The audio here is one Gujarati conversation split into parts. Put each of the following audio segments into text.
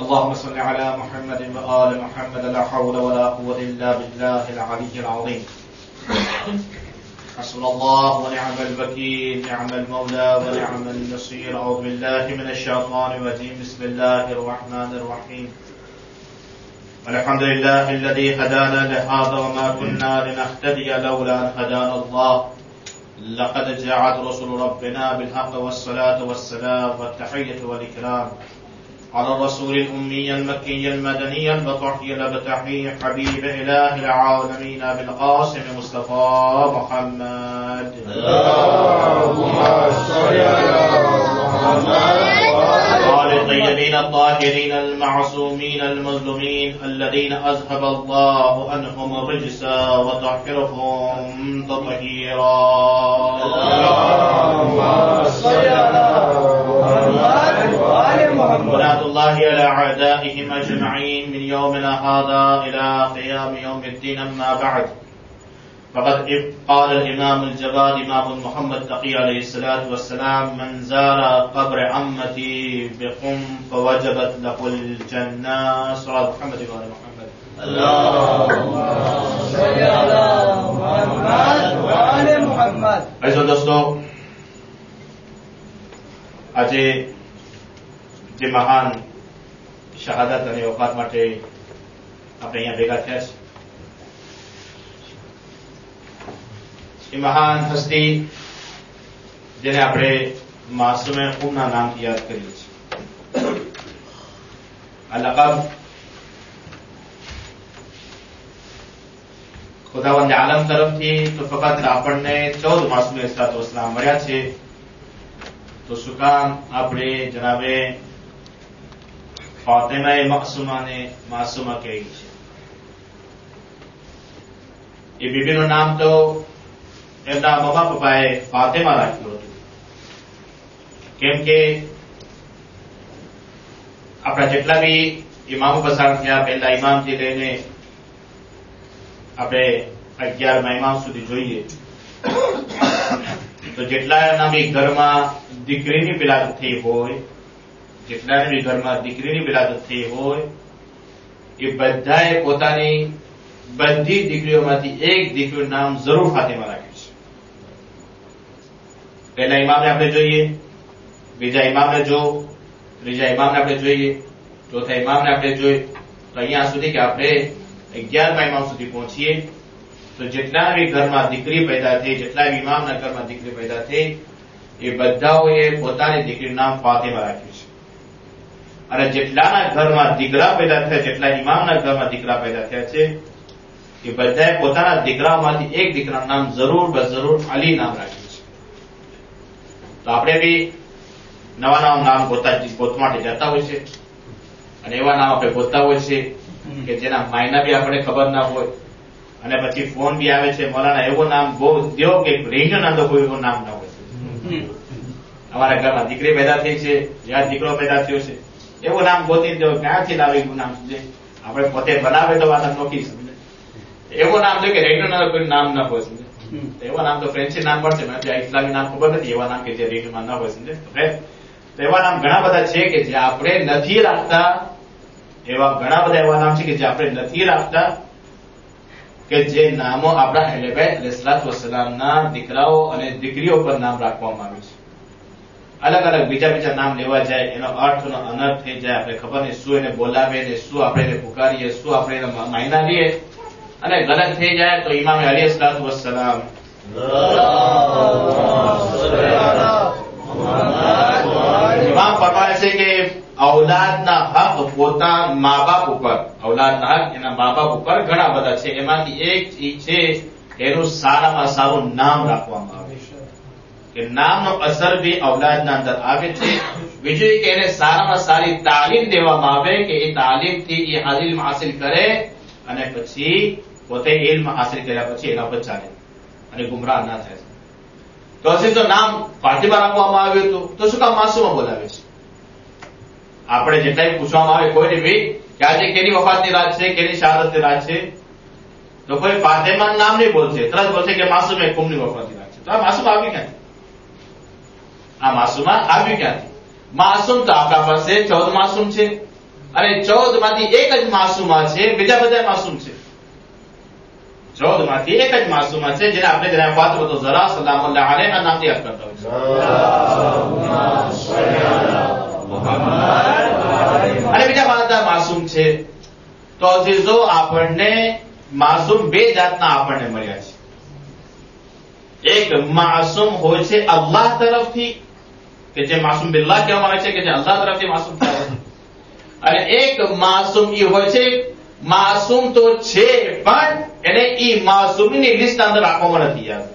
اللهم صل على محمد وآل محمد لا حول ولا قوة إلا بالله العلي العظيم. حسبنا الله ونعم الوكيل، نعم المولى ونعم النصير. أعوذ بالله من الشيطان الرجيم. بسم الله الرحمن الرحيم. الحمد لله الذي هدانا لهذا وما كنا لنهتدي لولا أن هدانا الله. لقد جاءت رسل ربنا بالحق والصلاة والسلام والتحية والإكرام على الرسول الأمي المكي المدني البطحي الأبتحي حبيب إله العالمين بالقاسم مصطفى محمد. اللهم صل على محمد وآل الطيبين الطاهرين المعصومين المظلومين الذين أذهب الله عنهم الرجس وطهرهم تطهيرا. اللهم صل على محمد وآل محمد. ولعنة الله على أعدائهم أجمعين من يومنا هذا إلى قيام يوم الدين. أما بعد، فقد قال الإمام الجواد إمام محمد تقي عليه الصلاة والسلام: من زار قبر عمتي بقم فوجبت له الجنة. صلاة محمد وآل محمد. اللهم صل على محمد وآل محمد. ऐसा दोस्तों, આજે જે મહાન શહાદત અને વફાત માટે આપણે અહીંયા ભેગા થયા છે, એ મહાન હસ્તી જેને આપણે માસૂમે ખૂમના નામથી યાદ કરીએ છીએ. આ લકબ ખુદાવંદ આલમ તરફથી તો ફક્ત આપણને 14 માસૂમે ઇસ્લાત વસલામ મળ્યા છે. તો શું કામ આપણે જનાબે ફાતિમા માસૂમાને માસૂમા કહી છે? એ બીબીનું નામ તો એમના મમ્મા પપ્પાએ ફાતિમા રાખ્યું હતું, કેમ કે આપણા જેટલા બી ઇમામો પસાર થયા, પહેલા ઇમામથી લઈને આપણે 11મા ઇમામ સુધી જોઈએ તો જેટલાના બી ઘરમાં દીકરીની વિલાદત થઈ હોય, જેટલાને બી ઘરમાં દીકરીની વિલાદત થઈ હોય, એ બધાએ પોતાની બધી દીકરીઓમાંથી એક દીકરીનું નામ જરૂર ફાતિમા રાખ્યું છે. પહેલા ઇમામને આપણે જોઈએ, બીજા ઇમામને જો, ત્રીજા ઇમામને આપણે જોઈએ, ચોથા ઇમામને આપણે જોઈએ, તો અહીંયા સુધી કે આપણે 11મા ઇમામ સુધી પહોંચીએ તો જેટલા બી ઘરમાં દીકરી પેદા થઈ, જેટલા બી ઇમામના ઘરમાં દીકરી પેદા થઈ, એ બધાઓએ પોતાની દીકરીનું નામ ફાતિમા રાખ્યું છે. અને જેટલાના ઘરમાં દીકરા પેદા થયા, જેટલા ઇમામના ઘરમાં દીકરા પેદા થયા છે, એ બધાએ પોતાના દીકરાઓમાંથી એક દીકરાનું નામ જરૂર બસ જરૂર અલી નામ રાખ્યું છે. તો આપણે બી નવા નવા નામ ગોતવા માટે જતા હોય છે, અને એવા નામ આપણે ગોતતા હોય છે કે જેના માયના બી આપણે ખબર ના હોય, અને પછી ફોન બી આવે છે, મોલાના એવું નામ દો કે રેન્જ ના દો, કોઈ એવું નામ ના હોય. અમારા ઘરમાં દીકરી પેદા થઈ છે, જ્યાં દીકરો પેદા થયો છે, એવું નામ ગોતી દો, ક્યાંથી લાવે એવું નામ છે, આપણે પોતે બનાવે તો વાત નોખી સમજે. એવું નામ છે કે રેન્જ ના કોઈ નામ ના હોય સમજે. એવા નામ તો ફ્રેન્ચી નામ પડશે, મને ઇસ્લામી નામ ખબર નથી, એવા નામ કે જે રેન્જમાં ના હોય સમજે. તો એવા નામ ઘણા બધા છે કે જે આપણે નથી રાખતા, એવા ઘણા બધા એવા નામ છે કે જે આપણે નથી રાખતા, કે જે નામો આપણા અહેલે બેત અલૈહિસ્સલાતુ વસ્સલામના દીકરાઓ અને દીકરીઓ પર નામ રાખવામાં આવે છે. અલગ અલગ બીજા નામ લેવા જાય, એનો અર્થનો અનર્થ થઈ જાય, આપણે ખબર નહીં શું એને બોલાવે ને શું આપણે એને પુકારીએ, શું આપણે એને માયના લઈએ, અને ગલત થઈ જાય તો ઇમામ અલી અલૈહિસ્સલાતુ વસ્સલામ ઇમામ ફરમાવે છે કે औलादना हक पोता माँ बाप ઉપર, औलादना हक એના મા બાપ ઉપર ઘણા બધા છે. એમાંથી એક ચીજ છે એનું સારામાં સારું નામ રાખવામાં આવે છે, કે નામનો અસર બી औलादના અંદર આવે છે. બીજું કે એને સારામાં સારી તાલીમ દેવામાં આવે કે એ તાલીમથી એ ઇલ્મ હાસિલ કરે અને પછી પોતે ઇલ્મ હાસિલ કર્યા પછી એના પર ચાલે અને ગુમરાહ ના થાય. તો હશે તો નામ ફાતિમા રાખવામાં આવ્યું હતું, તો શું કામ માસૂમા બોલાવે છે? આપણે જેટલા પૂછવામાં આવે કોઈને બી કે આજે કેની વફાતની રાત છે, કેની શહાદતની રાત છે, તો કોઈ ફાતિમાનું નામ નહીં બોલશે, તરત બોલશે કે માસૂમે કુમની વફાતની રાત છે. તો આ માસૂમ આવી ક્યાંથી? આ માસૂમા આવી ક્યાંથી? માસૂમ તો આપણા પાસે 14 માસૂમ છે, અને 14 માંથી એક જ માસૂમા છે, બીજા બધા માસૂમ છે. 14 માંથી એક જ માસૂમા છે જેને આપણે જેના ફાતિમા ઝહરા સલામુલ્લાહ અલૈહા નામથી યાદ કરતા હોય છે. અને બીજા બધા માસૂમ છે. તો અઝીઝો, આપણને માસૂમ બે જાતના આપણને મળ્યા છે. એક માસૂમ હોય છે અલ્લાહ તરફથી, કે જે માસૂમ બિલ્લાહ કહેવામાં આવે છે, કે જે અલ્લાહ તરફથી માસૂમ થાય છે. અને એક માસૂમ એ હોય છે, માસૂમ તો છે પણ એને ઈ માસૂમીની લિસ્ટ અંદર રાખવામાં નથી યાર.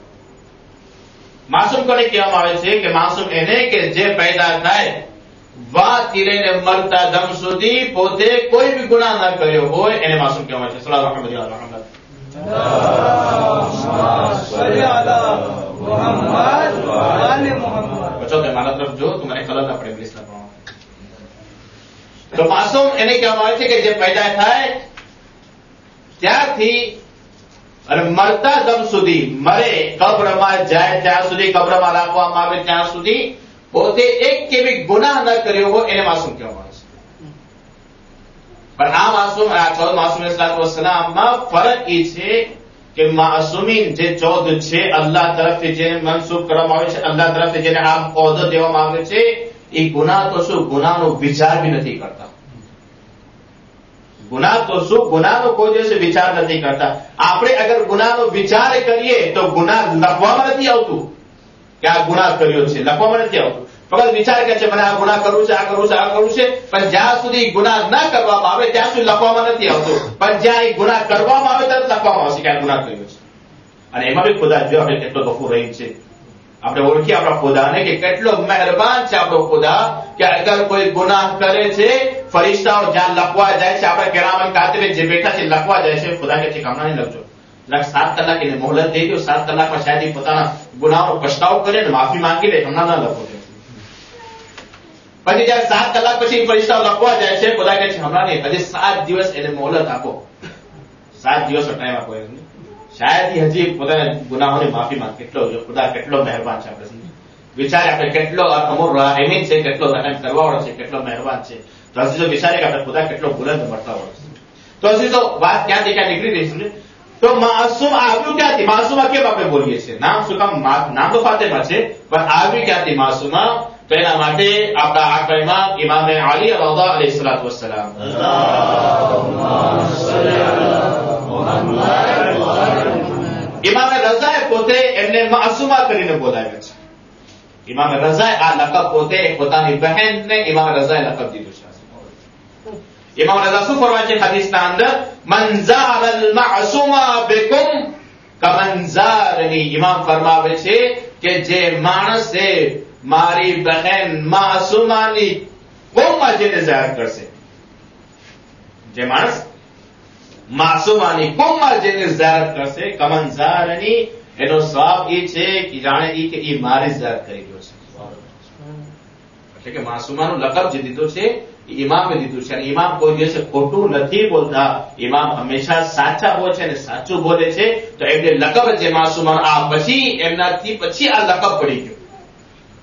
માસૂમ કોને કહેવામાં આવે છે? કે માસૂમ એને કે જે પેદા થાય વાથી લઈને મરતા દમ સુધી પોતે કોઈ બી ગુનાહ ન કર્યો હોય એને માસૂમ કહેવામાં આવે છે. સલ્લલ્લાહુ અલૈહિ વસલ્લમ. મારા તરફ જો તમારે ખબર ના પડે લિસ્ટ લખવામાં. તો માસૂમ એને કહેવામાં આવે છે કે જે પેદા થાય ત્યારથી અને મરતા દમ સુધી, મરે કબ્રમાં જાય ત્યાં સુધી, કબ્રમાં રાખવામાં આવે ત્યાં સુધી પોતે એક કે બી ગુનાહ ન કર્યો હોય એને માસૂમ કહેવામાં આવે છે. પણ આ માસૂમ, આ 14 માસૂમ અલૈહિસ્સલામમાં ફરક એ છે કે માસૂમીન જે 14 છે અલ્લાહ તરફથી જેને મનસૂબ કરવામાં આવે છે, અલ્લાહ તરફથી જેને આ ઓહદો દેવામાં આવે છે, એ ગુનાહ તો શું, ગુનાહનો વિચાર બી નથી કરતા. ગુનાહ તો શું, ગુનાહનો કોઈ દિવસ વિચાર નથી કરતા. આપણે અગર ગુનાહનો વિચાર કરીએ તો ગુનાહ લખવામાં નથી આવતું કે આ ગુનાહ કર્યો છે, લખવામાં નથી આવતું. ફક્ત વિચાર કરે છે મને આ ગુનાહ કરવું છે, આ કરવું છે, આ કરવું છે, પણ જ્યાં સુધી ગુનાહ ન કરવામાં આવે ત્યાં સુધી લખવામાં નથી આવતું. પણ જ્યાં એ ગુનાહ કરવામાં આવે ત્યારે લખવામાં આવશે કે આ ગુનાહ કર્યો છે. અને એમાં બી ખુદા જો આપણે કેટલો ગફૂર રહીમ છે. આપણે ઓળખીએ આપણા ખુદાને કે કેટલો મહેરબાન છે આપણો ખુદા, કે અગર કોઈ ગુનાહ કરે છે, ફરિશ્તાઓ જ્યાં લખવા જાય છે, આપણા કિરામન કાતિબે જે બેઠા છે લખવા જાય છે, ખુદા કહે છે કે હમણાં નહીં લખજો, 7 કલાક એને મોહલત દઈ દો, 7 કલાકમાં શાયદ એ પોતાના ગુનાહનો પછતાવો કરે ને માફી માંગી લે, હમણાં ના લખો. પછી જયારે 7 કલાક પછી ફરિશ્તાઓ લખવા જાય છે, ખુદા કહે છે હમણાં નહીં, હજી 7 દિવસ એને મોહલત આપો, 7 દિવસનો ટાઈમ આપો એને, શાયદ હજી પોતાના ગુનાહોની માફી માંગે. કેટલો ખુદા કેટલો મહેરબાન છે. આપણે વિચારે આપણે કેટલો અમુર રાહીમીન છે, કેટલો રહેમ કરવાવાળો છે, કેટલો મહેરબાન છે. તો હજી તો વિચારે કે આપણે ખુદા કેટલો બુલંદ મળતાવાળો છે. તો હજી તો વાત ક્યાંથી ક્યાં નીકળી રહી છે. તો માસૂમ આવ્યું ક્યાંથી? માસૂમા કેમ આપણે બોલીએ છીએ? નામ શું કામ? નામ તો ફાતિમા છે, પણ આવ્યું ક્યાંથી માસૂમા? તો એના માટે આપણા આખા ઇમામ ઇમામે અલી રઝા અલૈહિસ્સલાતુ વસ્સલામ, ઇમામે રઝાએ પોતે એમને માસૂમા કરીને બોલાવ્યા છે. ઇમામે રઝાએ આ લકબ પોતે પોતાની બહેનને ઇમામ રઝાએ લકબ દીધું છે. ઇમામ રઝા શું ફરમાય છે હદીસના અંદર? મન ઝારલ માસૂમા બિકુમ કમન ઝારની. ઇમામ ફરમાવે છે કે જે માણસે મારી બહેન માસૂમાની કોમમાં જેને ઝાયર કરશે, જે માણસ માસૂમાની કોમમાં જેને ઝાયર કરશે, કમન ઝારની, એનો સ્વાબ એ છે કે જાણે એ કે એ મારી ઝાયર કરી ગયો છે. એટલે કે માસૂમાનું લકબ જે દીધું છે ઇમામે દીધું છે. અને ઇમામ કોઈ દિવસે ખોટું નથી બોલતા. ઇમામ હંમેશા સાચા હોય છે અને સાચું બોલે છે. તો એમને લકબ જે માસૂમાનું આ પછી એમનાથી પછી આ લકબ પડી ગયું.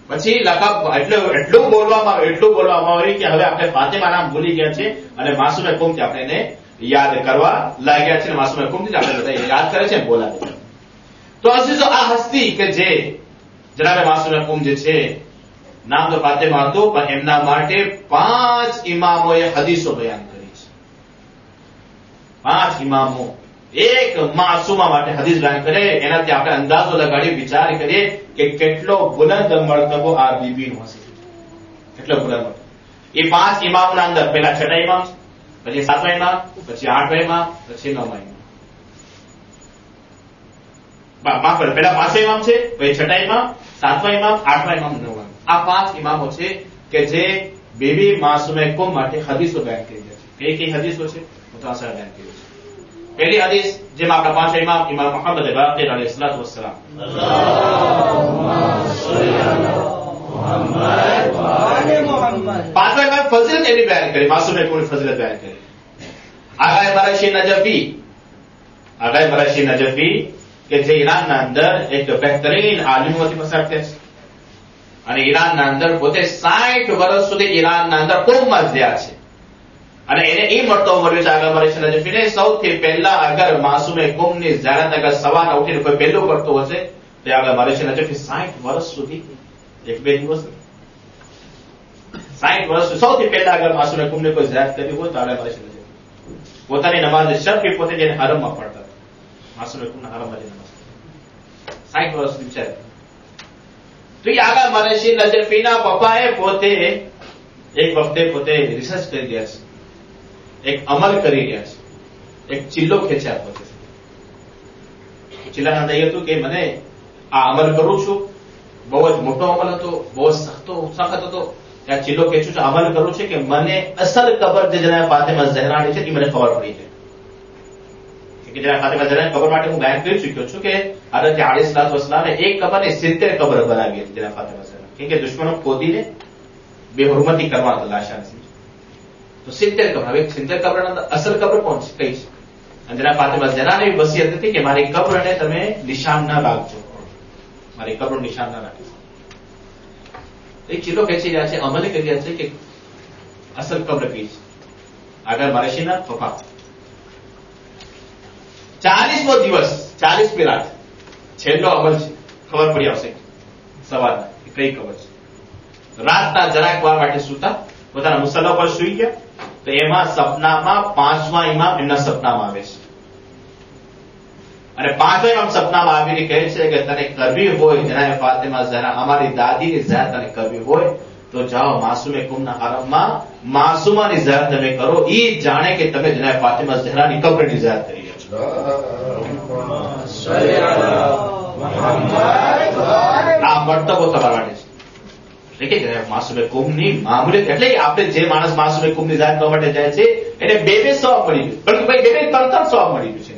પછી લકબ એટલું બોલવામાં આવ્યું કે હવે આપણે ફાતિમા નામ ભૂલી ગયા છે અને માસૂમે કુમથી આપણે એને યાદ કરવા લાગ્યા છે. માસૂમે કુમથી આપણે બધા યાદ કરે છે, બોલાવે છે. તો અઝીઝો, આ હસ્તી કે જે જનાબે માસૂમે કુમ જે છે, નામ તો ફાતિમા હતું, પણ એમના માટે 5 ઇમામોએ હદીસો બયાન કરી છે. 5 ઇમામો એક માસૂમા માટે હદીસ બયાન કરે. એનાથી આપણે અંદાજો લગાડી વિચાર કરીએ કે કેટલો બુલંદ મર્તબો આ બીબીનો હશે, કેટલો બુલંદ મર્તબો. એ 5 ઇમામોના અંદર પહેલા 6ઠા ઇમામ, પછી 7મા ઇમામ, પછી 8મા ઇમામ, પછી 9મા ઇમામ. માફ કરો, પહેલા 5મા ઇમામ છે, પછી 6ઠા ઇમામ, 7મા ઇમામ, 8મા ઇમામ, 9મા ઇમામ. આ 5 ઇમામો છે કે જે બીબી માસૂમે કુમ માટે હદીસો બયાન કરી છે. કઈ હદીસો છે? મુતાસર બયાન કરી છે. પહેલી હદીસ જેમાં આપણા 5 ઇમામ ઇમામ મુહમ્મદ બાકિર અલૈહિસ્સલાતુ વસ્સલામ, પાંચમા ઇમામ ફઝીલત એની બયાન કરી, માસૂમે કુમની ફઝીલત બયાન કરી. આગાએ મરાશી નજફી કે જે ઈરાનના અંદર એક બહેતરીન આલિમોથી પસાર થયા છે અને ઈરાનના અંદર પોતે 60 વર્ષ સુધી ઈરાનના અંદર કુમમાં જ રહ્યા છે. એ મળતો મળ્યો છે આગળ મળે છે નજફીને સૌથી પહેલા અગર માસુમે કુમની ઝિયારત અગર સવારના ઉઠીને કોઈ પહેલું કરતો હશે તો આગળ મળે છે નજફી 60 વર્ષ સુધી એક બે દિવસ 60 વર્ષ સૌથી પહેલા અગર માસુમે કુમને કોઈ ઝિયારત કરી હોય તો આગળ મળે છે નજફી પોતાની નમાઝ શરફી પોતે જેને હરમમાં પડતા માસુમે કુમના હરમમાં જઈને નમાઝ 60 વર્ષ સુધી વિચાર તો એ આગળ મળે છે નજફીના પપ્પાએ પોતે એક વખતે પોતે રિસર્ચ કરી રહ્યા છે એક અમલ કરી રહ્યા છે એક ચિલ્લો ખેંચ્યા પોતે ચિલ્લાના અંદર એ હતું કે મને આ અમલ કરું છું બહુ જ મોટો અમલ હતો બહુ જ સખત હતો આ ચિલ્લો ખેંચું છું અમલ કરું છું કે મને અસલ કબર જે જનાબ ફાતિમા ઝહરાની છે એ મને ખબર પડી છે કે જનાબ ફાતિમા ઝહરાની કબર માટે હું બયાન કરી ચૂક્યો છું કે હઝરત અલી સલામ એક કબરને 70 કબર બનાવી હતી જનાબ ફાતિમા ઝહરા કેમ કે દુશ્મનો ખોદીને બેહુરમતી કરવા હતા લાશાની તો 70 કબર હવે 70 કબરના અંદર અસલ કબર કોણ છે કઈ છે અને જનાબ ફાતિમા ઝહરાની વસિયત હતી કે મારી કબરને તમે નિશાન ના રાખજો મારી કબર નિશાન ના રાખજો એક ચીલો ખેંચી રહ્યા છે અમલ કરી રહ્યા છે કે અસલ કબર કઈ છે આગળ મારેશીના પપ્પા 40મો દિવસ 40મી રાત છેલ્લો અમલ છે ખબર પડી આવશે સવારના કઈ ખબર છે રાતના જરાક વાર માટે સૂતા પોતાના મુસલ્લા પર સૂઈ ગયા તો એમાં સપનામાં 5મા ઇમામ એમના સપનામાં આવે છે અને 5મા ઇમામ સપનામાં આવીને કહે છે કે તને કરવી હોય જનાબ ફાતિમા ઝહરા અમારી દાદીની ઝિયારત તને કરવી હોય તો જાઓ માસુમે કુમના હરમમાં માસુમાની ઝિયારત તમે કરો એ જાણે કે તમે જનાબ ફાતિમા ઝહરાની કબરની ઝિયારત કરી રહ્યા છો આ મર્તબો તમારા માટે છે માસુમે કુમની મામૂલિયત એટલે કે આપણે જે માણસ માસુમે કુમની ઝિયારત કરવા માટે જાય છે એને બે સવાબ મળી ગયું પરંતુ ભાઈ બે 3 સવાબ મળી ગયું છે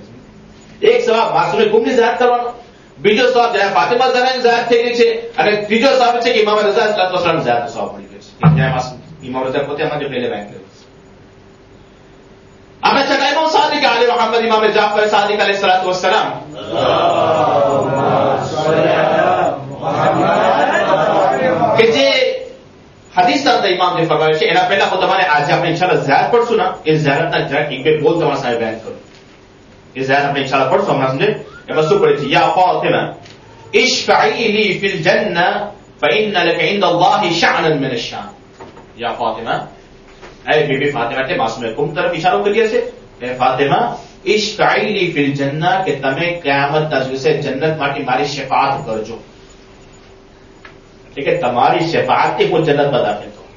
એક સવાબ માસુમે કુમની ઝિયારત કરવાનો બીજો સવાબ જનાબ ફાતિમા ઝહરાની ઝિયારત થઈ ગઈ છે અને ત્રીજો સવાબ છે કે ઇમામ રઝા સલામ ઝિયારત સવાબ મળી ગયો છે ઇમામ રઝા પોતે અમારે પહેલે બેન કર્યું છે આપણે છઠ્ઠા ઇમામ સાદિક અલી મુહમ્મદ ઇમામ જાફર સાદિક અલૈહિ સલાતુ વસ્સલામ કે જે હદીસના અંદર ઇમામ જે ફરમાવ્યું છે એના પહેલા હું તમારે આજે આપણે ઇન્શાઅલ્લાહ ઝિયારત પડશું ને એ ઝિયારતના જરાક એક બે બોલ તમારા સામે બેન કરું એ ઝિયારત આપણે ઇન્શાઅલ્લાહ પડશું હમણાં સમજે એમાં શું પડે છે યા ફાતિમા ઇશફઈ લી ફિલ જન્નહ ફઇન્ન લક ઇન્દ અલ્લાહ શઅનન મિન અશ-શાન યા ફાતિમા એ બીબી ફાતિમા તે માસુમે કુમ તરફ ઇશારો કર્યો છે એ ફાતિમા ઇશફઈ લી ફિલ જન્નહ કે તમે કયામતના દિવસે જન્નત માટે મારી શફાઅત કરજો કે તમારી શફાઅતથી હું જન્નતમાં દાખલ થઉં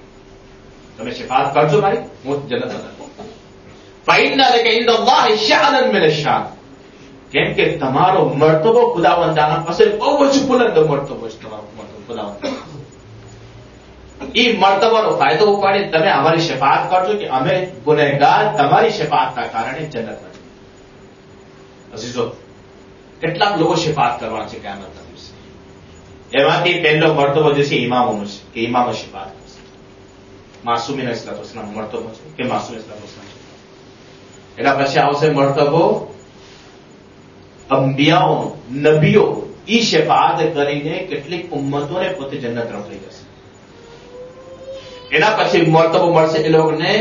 તમે શફાઅત કરજો મારી હું જન્નતમાં દાખલ ફઇન્ન લક ઇન્દ અલ્લાહ શઅનન મિન અશ-શાન કેમ કે તમારો મર્તબો ખુદાવંદ તાલા પાસે બહુ જ બુલંદ મર્તબો છે તમારો મર્તબો ખુદાવંદ એ મર્તબાનો ફાયદો ઉપાડી તમે અમારી શફાઅત કરજો કે અમે ગુનેગાર તમારી શફાઅતના કારણે જન્નતમાં જઈએ અઝીઝો કેટલાક લોકો શફાઅત કરવાના છે કિયામતના દિવસે એમાંથી પહેલો મર્તબો જે છે ઇમામોનો છે કે ઇમામો શફાઅત કરશે માસૂમીન અલૈહિસ્સલામ મર્તબો છે કે માસૂમ અલૈહિસ્સલામ એના પછી આવશે મર્તબો અંબિયાઓ નબીઓ ઈ શફાઅત કરીને કેટલીક ઉમ્મતોને પોતે જન્નત તરફ લઈ જશે એના પછી મર્તબો મળશે એ લોકોને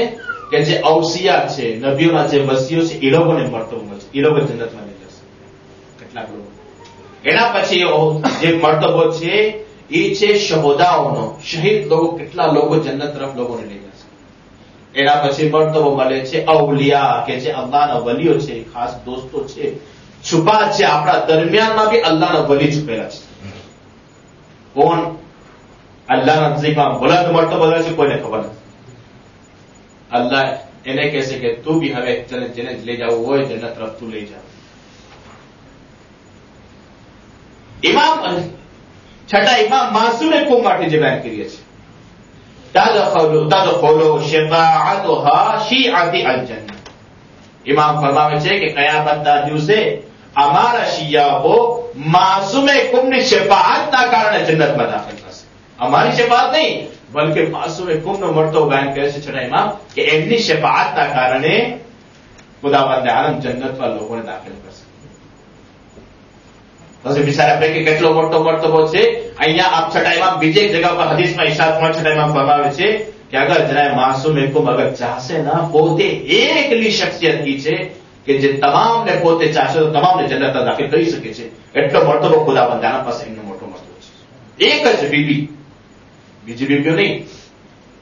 કે જે ઔસિયા છે નબીઓના જે વસીઓ છે એ લોકોને મર્તબો મળશે એ લોકો જન્નતમાં લઈ જશે કેટલાક લોકો એના પછી જે મર્તબો છે એ છે શહોદાઓનો શહીદ લોકો કેટલા લોકો જન્નત તરફ લોકોને લઈ જશે એના પછી મર્તબો મળે છે અવલિયા કે જે અલ્લાહના વલીઓ છે ખાસ દોસ્તો છે છુપા છે આપણા દરમિયાનમાં બી અલ્લાહના વલી છુપેલા છે કોણ અલ્લાહના નજીકમાં બુલંદ મર્તબો છે કોઈને ખબર નથી અલ્લાહ એને કહેશે કે તું બી હવે જેને લઈ જવું હોય જન્નત તરફ તું લઈ જા ઇમામ છઠ્ઠા ઇમામ માસૂમે કુમ માટે જે બયાન કરીએ છીએ તદખુલુ શફાઅતુહા શીઅતી અલ-જન્નહ ઇમામ ફરમાવે છે કે કયામતના દિવસે અમારા શિયાઓ માસૂમે કુમની શફાઅતના કારણે જન્નતમાં દાખલ થશે અમારી શફાઅત નહીં બલકે માસૂમે કુમનો મર્તબો બયાન કરે છે છઠ્ઠા ઇમામ કે એમની શફાઅતના કારણે ખુદાવંદ આલમ જન્નતમાં લોકોને દાખલ કરશે પછી બિચારા પૈકી કેટલો મોટો મર્તબો છે અહીંયા આપ છઠ્ઠા ઇમામ બીજી એક જગ્યા પર હદીસમાં ઇરશાદ ફરમાવે છઠ્ઠા ઇમામ ફરમાવે છે कि अगर जनाब मासूम हुकुम अगर चाहશે ना પોતે એકલી શખ્સિયત ઈ છે કે જે તમામને પોતે ચાહશે તો તમામને જન્નતમાં દાખલ કરી શકે છે. એટલો મર્તબો ખુદાવંદાના પાસે એમનો મોટો મર્તબો છે. એક જ બીબી, બીજી બીબીઓ નહીં.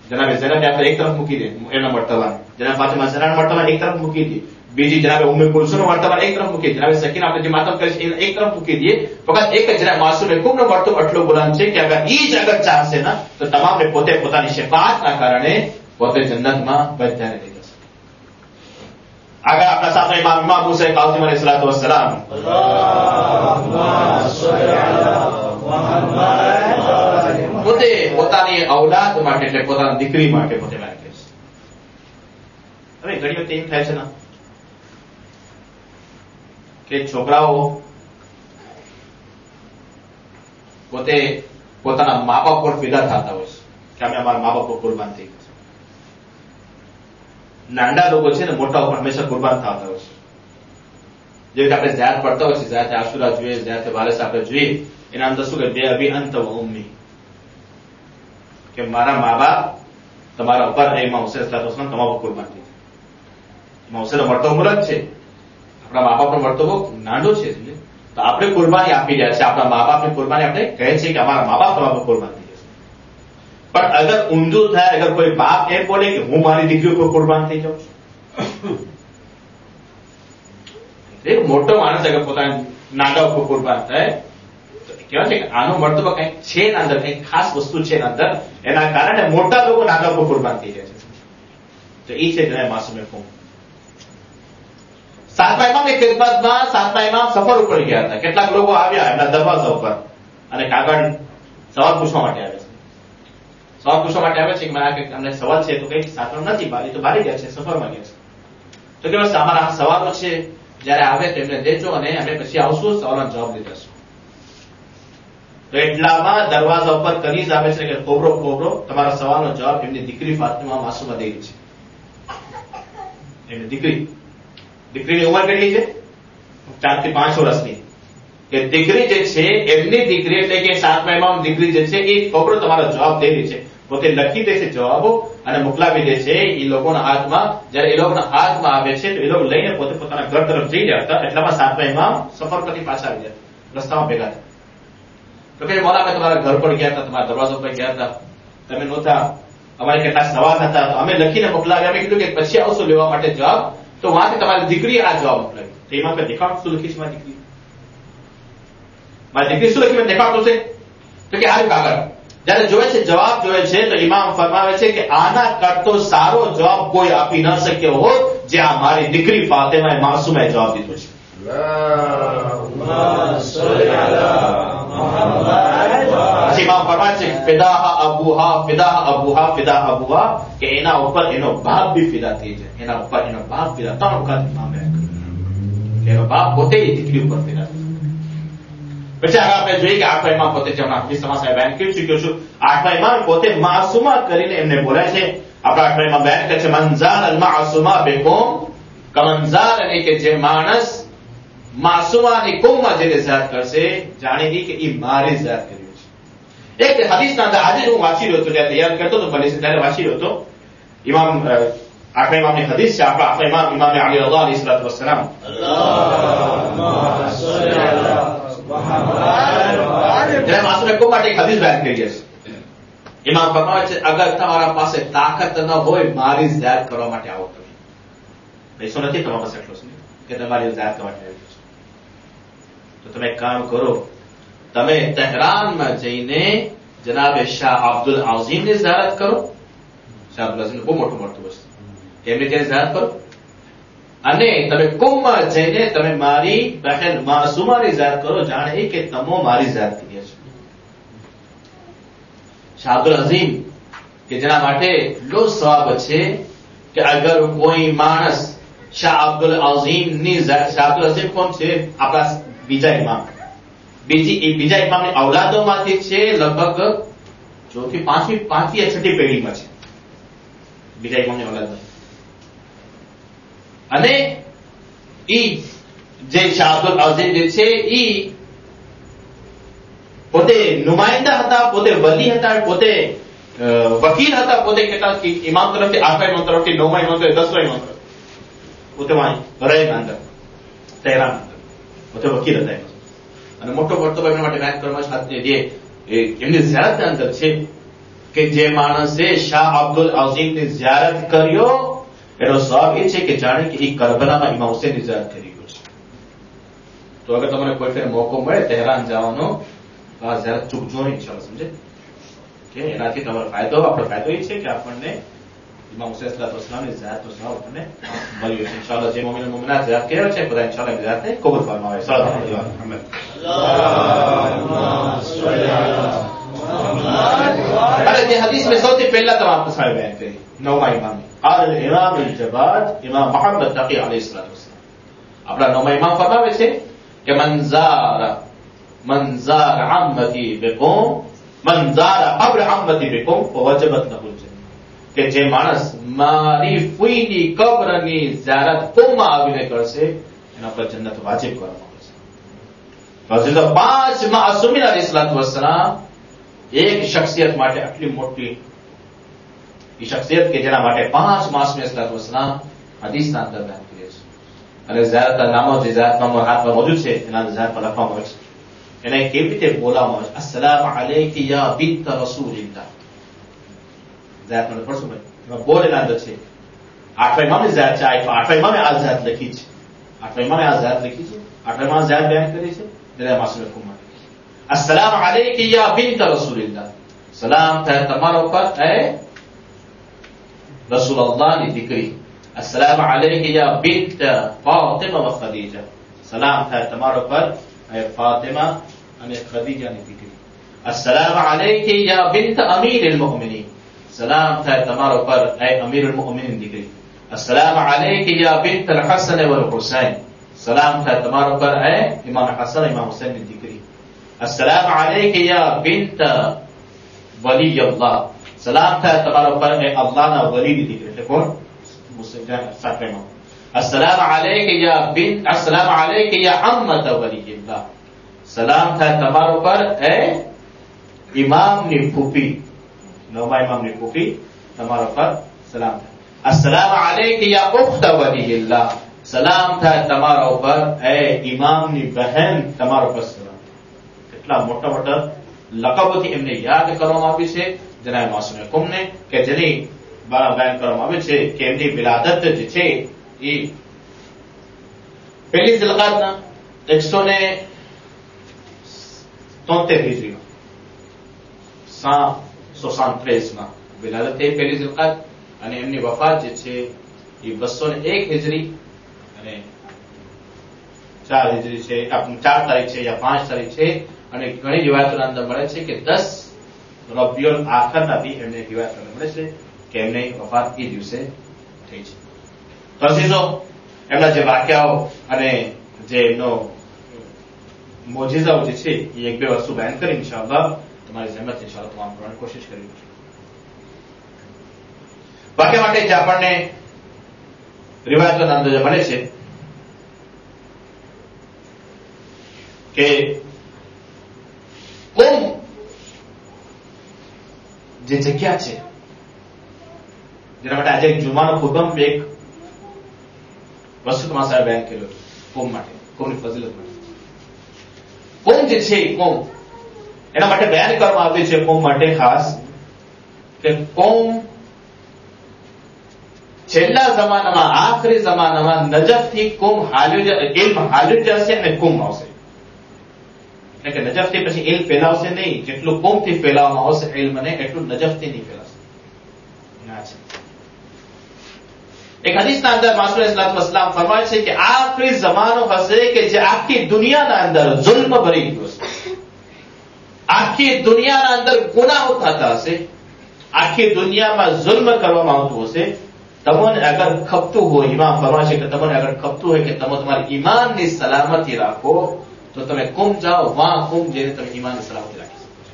જનાબે ઝૈનબને આપણે એક તરફ મૂકી દે એના મર્તબા, જનાબ ફાતિમા ઝહરાના મર્તબા એક તરફ મૂકી દે, બીજી જનાબે ઉમ્મે કુલસુમનો મર્તબા એક તરફ મૂકી દે, જનાબે સકીના આપણે જે માતમ કરી છે એને એક તરફ મૂકી દઈએ. ફક્ત એક જ જનાબ માસૂમ હુકમનો મર્તબો એટલો બુલંદ છે કે અગર ઈ જ અગર ચાહશે ના તો તમામને પોતે પોતાની શફાઅતના કારણે પોતે જન્નતમાં બધાને લઈ જશે. આગળ આપણા સાથે ઇમામ હુસૈન કાઝિમ અલૈહિસ્સલાતુ વસ્સલામ પોતે પોતાની ઔલાદ માટે એટલે પોતાની દીકરી માટે પોતે વાત કરે છે. હવે ઘણી વખત એમ થાય છે ને કે છોકરાઓ પોતે પોતાના મા બાપ પર ફિદા થતા હોય છે કે અમે અમારા મા બાપ પર કુરબાન થઈ ગયા. નાના લોકો છે ને મોટા ઉપર હંમેશા કુરબાન થતા હોય છે. જે રીતે આપણે ઝાત પડતા હોય છે, ઝાત આશુરા જોઈએ, ઝાત વારસ આપણે જોઈએ, એના અંદર શું કે બે અભી અંત ઉમ્મી કે મારા મા બાપ તમારા ઉપર ઇમામ હુસૈન સલામ તમારા ઉપર કુરબાન થઈ ગયા. ઇમામ હુસૈનનો મર્તબો બુલંદ છે, આપણા મા બાપનો મર્તબો નાનો છે, તો આપણે કુરબાની આપી રહ્યા છે. આપણા મા બાપની કુરબાની આપણે કહે છે કે અમારા મા બાપ તમારા ઉપર કુરબાન થઈ જશે. પણ અગર ઊંધું થાય, અગર કોઈ બાપ એમ બોલે કે હું મારી દીકરી ઉપર કુરબાન થઈ જાઉં છું, એક મોટો માણસ અગર પોતાના નાના ઉપર કુરબાન થાય તો કહેવાય છે કે આનો મર્તબો કંઈક છે એના અંદર, કંઈક ખાસ વસ્તુ છે એના અંદર, એના કારણે મોટા લોકો નાના ઉપર કુરબાન થઈ જાય છે. તો એ છે જનાબ માસૂમ હુકમ. સાતમા ઇમામની ખિદમતમાં સાતમા ઇમામ સફર ઉપર ગયા હતા. કેટલાક લોકો આવ્યા એમના દરવાજા ઉપર અને કાગળ સવાલ પૂછવા માટે આવે છે. સવાલ પૂછવા માટે આવે છે કે મને અમને સવાલ છે તો કઈ સાતમ નથી, બારી તો બારી ગયા છે, સફરમાં ગયા છે. તો કે બસ અમારા સવાલો છે, જયારે આવે તો એમને દેજો અને અમે પછી આવશું, સવાલનો જવાબ દીધા. તો એટલામાં દરવાજા ઉપર કનીઝ આવે છે કે કોબરો કોબરો તમારા સવાલનો જવાબ એમની દીકરી ફાતિમા માસૂમા દે છે. એમની દીકરીની ઉંમર કેટલી છે? 4 થી 5 વર્ષની. કે દીકરી જે છે એમની દીકરી એટલે કે સાતમા ઇમામ દીકરી જે છે એ કોબરો તમારો જવાબ દે રહી છે. પોતે લખી દે છે જવાબો અને મોકલાવી દે છે એ લોકોના હાથમાં. જયારે એ લોકોના હાથમાં આવે છે તો એ લોકો લઈને પોતે પોતાના ઘર તરફ જઈ રહ્યા હતા. એટલામાં સાતમા ઇમામ સફર પરથી પાછા આવી ગયા, રસ્તામાં ભેગા થયા. તો કે મોલા અમે તમારા ઘર પર ગયા હતા, તમારા દરવાજા પર ગયા હતા, તમે નહોતા, અમારે કેટલા સવાલ હતા તો અમે લખીને મોકલાવ્યા. અમે કીધું કે પછી આવશું લેવા માટે જવાબ, તો વહાંથી તમારી દીકરી આ જવાબ મોકલાવી. તો એમાં મેં દેખાડું શું લખી છે મારી દીકરી? મારી દીકરી શું લખી મેં દેખાડતું છે? તો કે આ કાગળ જયારે જોવે છે, જવાબ જોવે છે તો ઇમામ ફરમાવે છે કે આના કરતો સારો જવાબ કોઈ આપી ન શક્યો હોત જે આ મારી દીકરી ફાતિમા માસૂમાએ જવાબ દીધો છે. ઇમામ ફરમાવે છે ફિદાહ અબુહા કે એના ઉપર એનો બાપ બી ફિદા થઈ જાય, એના ઉપર એનો બાપ ફિદા. 3 વખત ઇમામે કે એનો બાપ પોતે દીકરી ઉપર ફિદા. પછી આગળ આપણે જોઈએ કે આઠમા ઇમામ પોતે જેમના હદીસમાં સાહેબ બયાન કરી ચૂક્યો છું, આઠમા ઇમામ પોતે માસૂમા કરીને એમને બોલાય છે. આપણા આઠમા ઇમામ બયાન કરે છે મંઝાર અલ માસૂમા બેકુમ કમંઝાર, એટલે કે જે માણસ માસૂમાની કુમમાં જેને ઝાત કરશે જાણે કે એ મારી ઝાત કર્યું છે. એક હદીસના અંદર આજે હું વાંચી રહ્યો હતો, ત્યારે તૈયાર કરતો હતો ભલે ત્યારે વાંચી રહ્યો હતો. ઇમામ આઠમા ઇમામની હદીસ છે. આપણા આઠમા ઇમામ ઇમામ અલી રઝા અલૈહિસ્સલાતુ વસ્સલામ માસૂમ હુકમ માટે એક હદીસ બયાન કરી છે. ઇમામ ફરમાવે છે અગર તમારા પાસે તાકાત ન હોય મારી ઝાત કરવા માટે આવો. તમે પૈસો નથી તમારા પાસે એટલો કે તમારી ઝાત કરવા માટે આવી છે, તો તમે એક કામ કરો, તમે તહેરાનમાં જઈને જનાબે શાહ અબ્દુલ આઝીમની ઝિયારત કરો. શાહ અબ્દુલ આઝીમ બહુ મોટું મર્તબો છે, એમની ત્યાં ઝિયારત કરો અને તમે કુમમાં જઈને તમે મારી બહેન માસૂમાની ઝિયારત કરો, જાણે કે તમે મારી ઝિયારત કરી છે. શાહ અબ્દુલ આઝીમ કે જેના માટે એટલો સવાબ છે કે અગર કોઈ માણસ શાહ અબ્દુલ આઝીમની શાહ અબ્દુલ આઝીમ કોણ છે? આપણા બીજા ઇમામ, બીજા ઇમામની ઔલાદોમાંથી છે, લગભગ ચોથી પાંચમી યા છઠ્ઠી પેઢીમાં છે બીજા ઇમામની ઔલાદમાં. અને ઈ જે શાહ અબ્દુલ આઝીમ જે છે ઈ પોતે નુમાઇંદા હતા, પોતે વલી હતા, પોતે વકીલ હતા પોતે કેટલા ઇમામ તરફથી 8મા ઇમામ તરફથી 9મા ઇમામ તરફથી 10મા ઇમામ તરફથી પોતે વહાં રહેના અંદર તહેરાન અંદર પોતે વકીલ હતા અને મોટો પડતો એમના માટે બયાન કરવામાં સાથે જે એમની ઝિયારતના અંદર છે કે જે માણસે શાહ અબ્દુલ અઝીમની ઝિયારત કર્યો એનો સવાબ એ છે કે જાણે કે એ કરબલામાં ઇમામ હુસૈનની ઝિયારત કરી ગયો છે. તો અગર તમને કોઈ ફેર મોકો મળે તહેરાન જવાનો આ ઝિયારત ચૂકજો નહીં, ઇન્શાઅલ્લાહ, સમજે કે એનાથી તમારો ફાયદો, આપણો ફાયદો એ છે કે આપણને ઇમામ હુસૈન સલાતની ઝિયારતનો સવાબ આપણને મળ્યો છે. ઇન્શાઅલ્લાહ જે મોમિન મોમિનાત ઝિયારત કર્યો છે બધા ઇન્શાઅલ્લાહ ઝિયારતને કબૂલ ફરમાવે. સલ્લલ્લાહુ અલૈહિ વસલ્લમ. अरे ये हदीस में सौથી પહેલા તમામ સાહેબ બયાન કરી 9મા ઇમામ અલ ઇમામ અલ જવાદ ઇમામ મોહમ્મદ તકી અલૈહિ સલાતુ વસલામ. આપણા 9મા ઇમામ ફરમાવે છે કે મંઝાર અમ્મતી બિકુમ મંઝાર અબ્ર અમ્મતી બિકુમ વજબત લહુ કે જે માણસ મારી ફૂઈની કબ્રની ઝિયારત કોમમાં આવીને કરશે એના પર જન્નત વાજિબ કરવામાં આવશે. તો 5 માસૂમીન અલૈહિ સલાતુ વસલામ એક શખ્સિયત માટે આટલી મોટી એ શખ્સિયત કે જેના માટે 5 માસૂમીન સલાત વસલામ હદીસના અંદર બયાન કરે છે. અને ઝિયારતના નામો જે ઝિયારતમાં હાથમાં મોજૂદ છે એના ઝિયારત પર લખવામાં આવે છે. એને કેવી રીતે બોલાવવામાં આવે છે? અસ્સલામુ અલૈકી યા બિન્ટ રસૂલિલ્લાહ. ઝિયારતમાં પડશું ભાઈ એમાં બોલેલા અંદર છે 8મા ઇમામની ઝિયારત છે. 8મા ઇમામે આ ઝિયારત લખી છે. 8મા ઇમામે આ ઝિયારત લખી છે. 8મા ઇમામે ઝિયારત બયાન કરી છે જેના માસૂમ હુકમ માટે. अस्सलाम अलैकी या बिन्त रसूलिल्लाह. सलाम થાય તમારા ઉપર એ રસૂલુલ્લાહની દીકરી. अस्सलाम अलैकी या बिन्त फातिमा व खदीजा. सलाम થાય તમારા ઉપર એ ફાતિમા અને ખદીજાની દીકરી. अस्सलाम अलैकी या बिन्त अमीरुल मुमिनीन. सलाम થાય તમારા ઉપર એ અમીરુલ મુમિનીન દીકરી. अस्सलाम अलैकी या बिन्त अल हसन वल हुसैन. सलाम થાય તમારા ઉપર એ ઇમામ હસન ઇમામ હુસૈનની દીકરી. अस्सलाम अलैकी या बिन्त वली अल्लाह. सलाम થાય તમારા ઉપર એ અલ્લાહના વલીની દીકરી એટલે કોણ? મુસ્લિમ સાતમા. अस्सलाम अलैकी या बिन्त अस्सलाम अलैकी या अम्मत वली अल्लाह. सलाम થાય તમારા ઉપર એ ઇમામની ફૂફી 9મા ઇમામની ફૂફી તમારા ઉપર સલામ થાય. अस्सलाम अलैकी या उख्त वली अल्लाह. सलाम થાય તમારા ઉપર એ ઇમામની બહેન તમારા ઉપર સલામ. એટલા મોટા મોટા લકબોથી એમને યાદ કરવામાં આવી છે જેના માસૂમ હુકમને કે જેની બયાન કરવામાં આવે છે કે એમની વિલાદત જે છે એ પહેલી ઝિલકાદના 173 હિજરીમાં 733માં વિલાદત એ પહેલી ઝિલકાદ અને એમની વફાત જે છે એ 201 હિજરી અને 4 હિજરી છે, 4 તારીખ છે યા 5 તારીખ છે. અને ઘણી રિવાયતોના અંદર મળે છે કે 10 રબિયુલ આખરના બી એમને રિવાયત મળે છે કે એમને વફાત એ દિવસે થઈ છે. તો અઝીઝો એમના જે વાક્યાઓ અને જે એમનો મોજિઝાઓ જે છે એ 1-2 વસ્તુ બયાન કરી ઇન્શાઅલ્લાહ તમારી જહેમત ઇન્શાઅલ્લાહ તમામ કરવાની કોશિશ કરી. વાક્ય માટે જે આપણને રિવાયતોના અંદર જે મળે છે કે કોમ જે જગ્યા છે જેના માટે આજે જુમાનો ખુતબમ એક વસ્તુ તમારા સાહેબ બયાન કર્યો કોમ માટે, કોમની ફઝીલત માટે. કોમ જે છે કોમ એના માટે બયાન કરવામાં આવ્યું છે કોમ માટે ખાસ કે કોમ છેલ્લા જમાનામાં આખરી જમાનામાં નજફથી કોમ ઇલ્મ હાલ્યું જશે અને કોમ આવશે. કે નજફથી પછી ઇલ્મ ફેલાવશે નહીં, જેટલું કોમથી ફેલાવવામાં આવશે ઇલ્મને એટલું નજફથી નહીં ફેલાશે. એક હદીસના અંદર માસૂમ સલ્લલ્લાહુ અલૈહિ વસલ્લમ ફરમાય છે કે આખરી જમાનો હશે કે જે આખી દુનિયાના અંદર જુલ્મ ભરી ગયો હશે. આખી દુનિયાના અંદર ગુનાહો થતા હશે, આખી દુનિયામાં જુલ્મ કરવામાં આવતું હશે. તમને અગર ખપતું હોય, ઇમામ ફરમાય છે કે તમને અગર ખપતું હોય કે તમે તમારી ઈમાનની સલામતી રાખો તો તમે કુમ જાઓ, વહાં કુમ જઈને તમે ઈમાનની સલામતી રાખી શકો છો.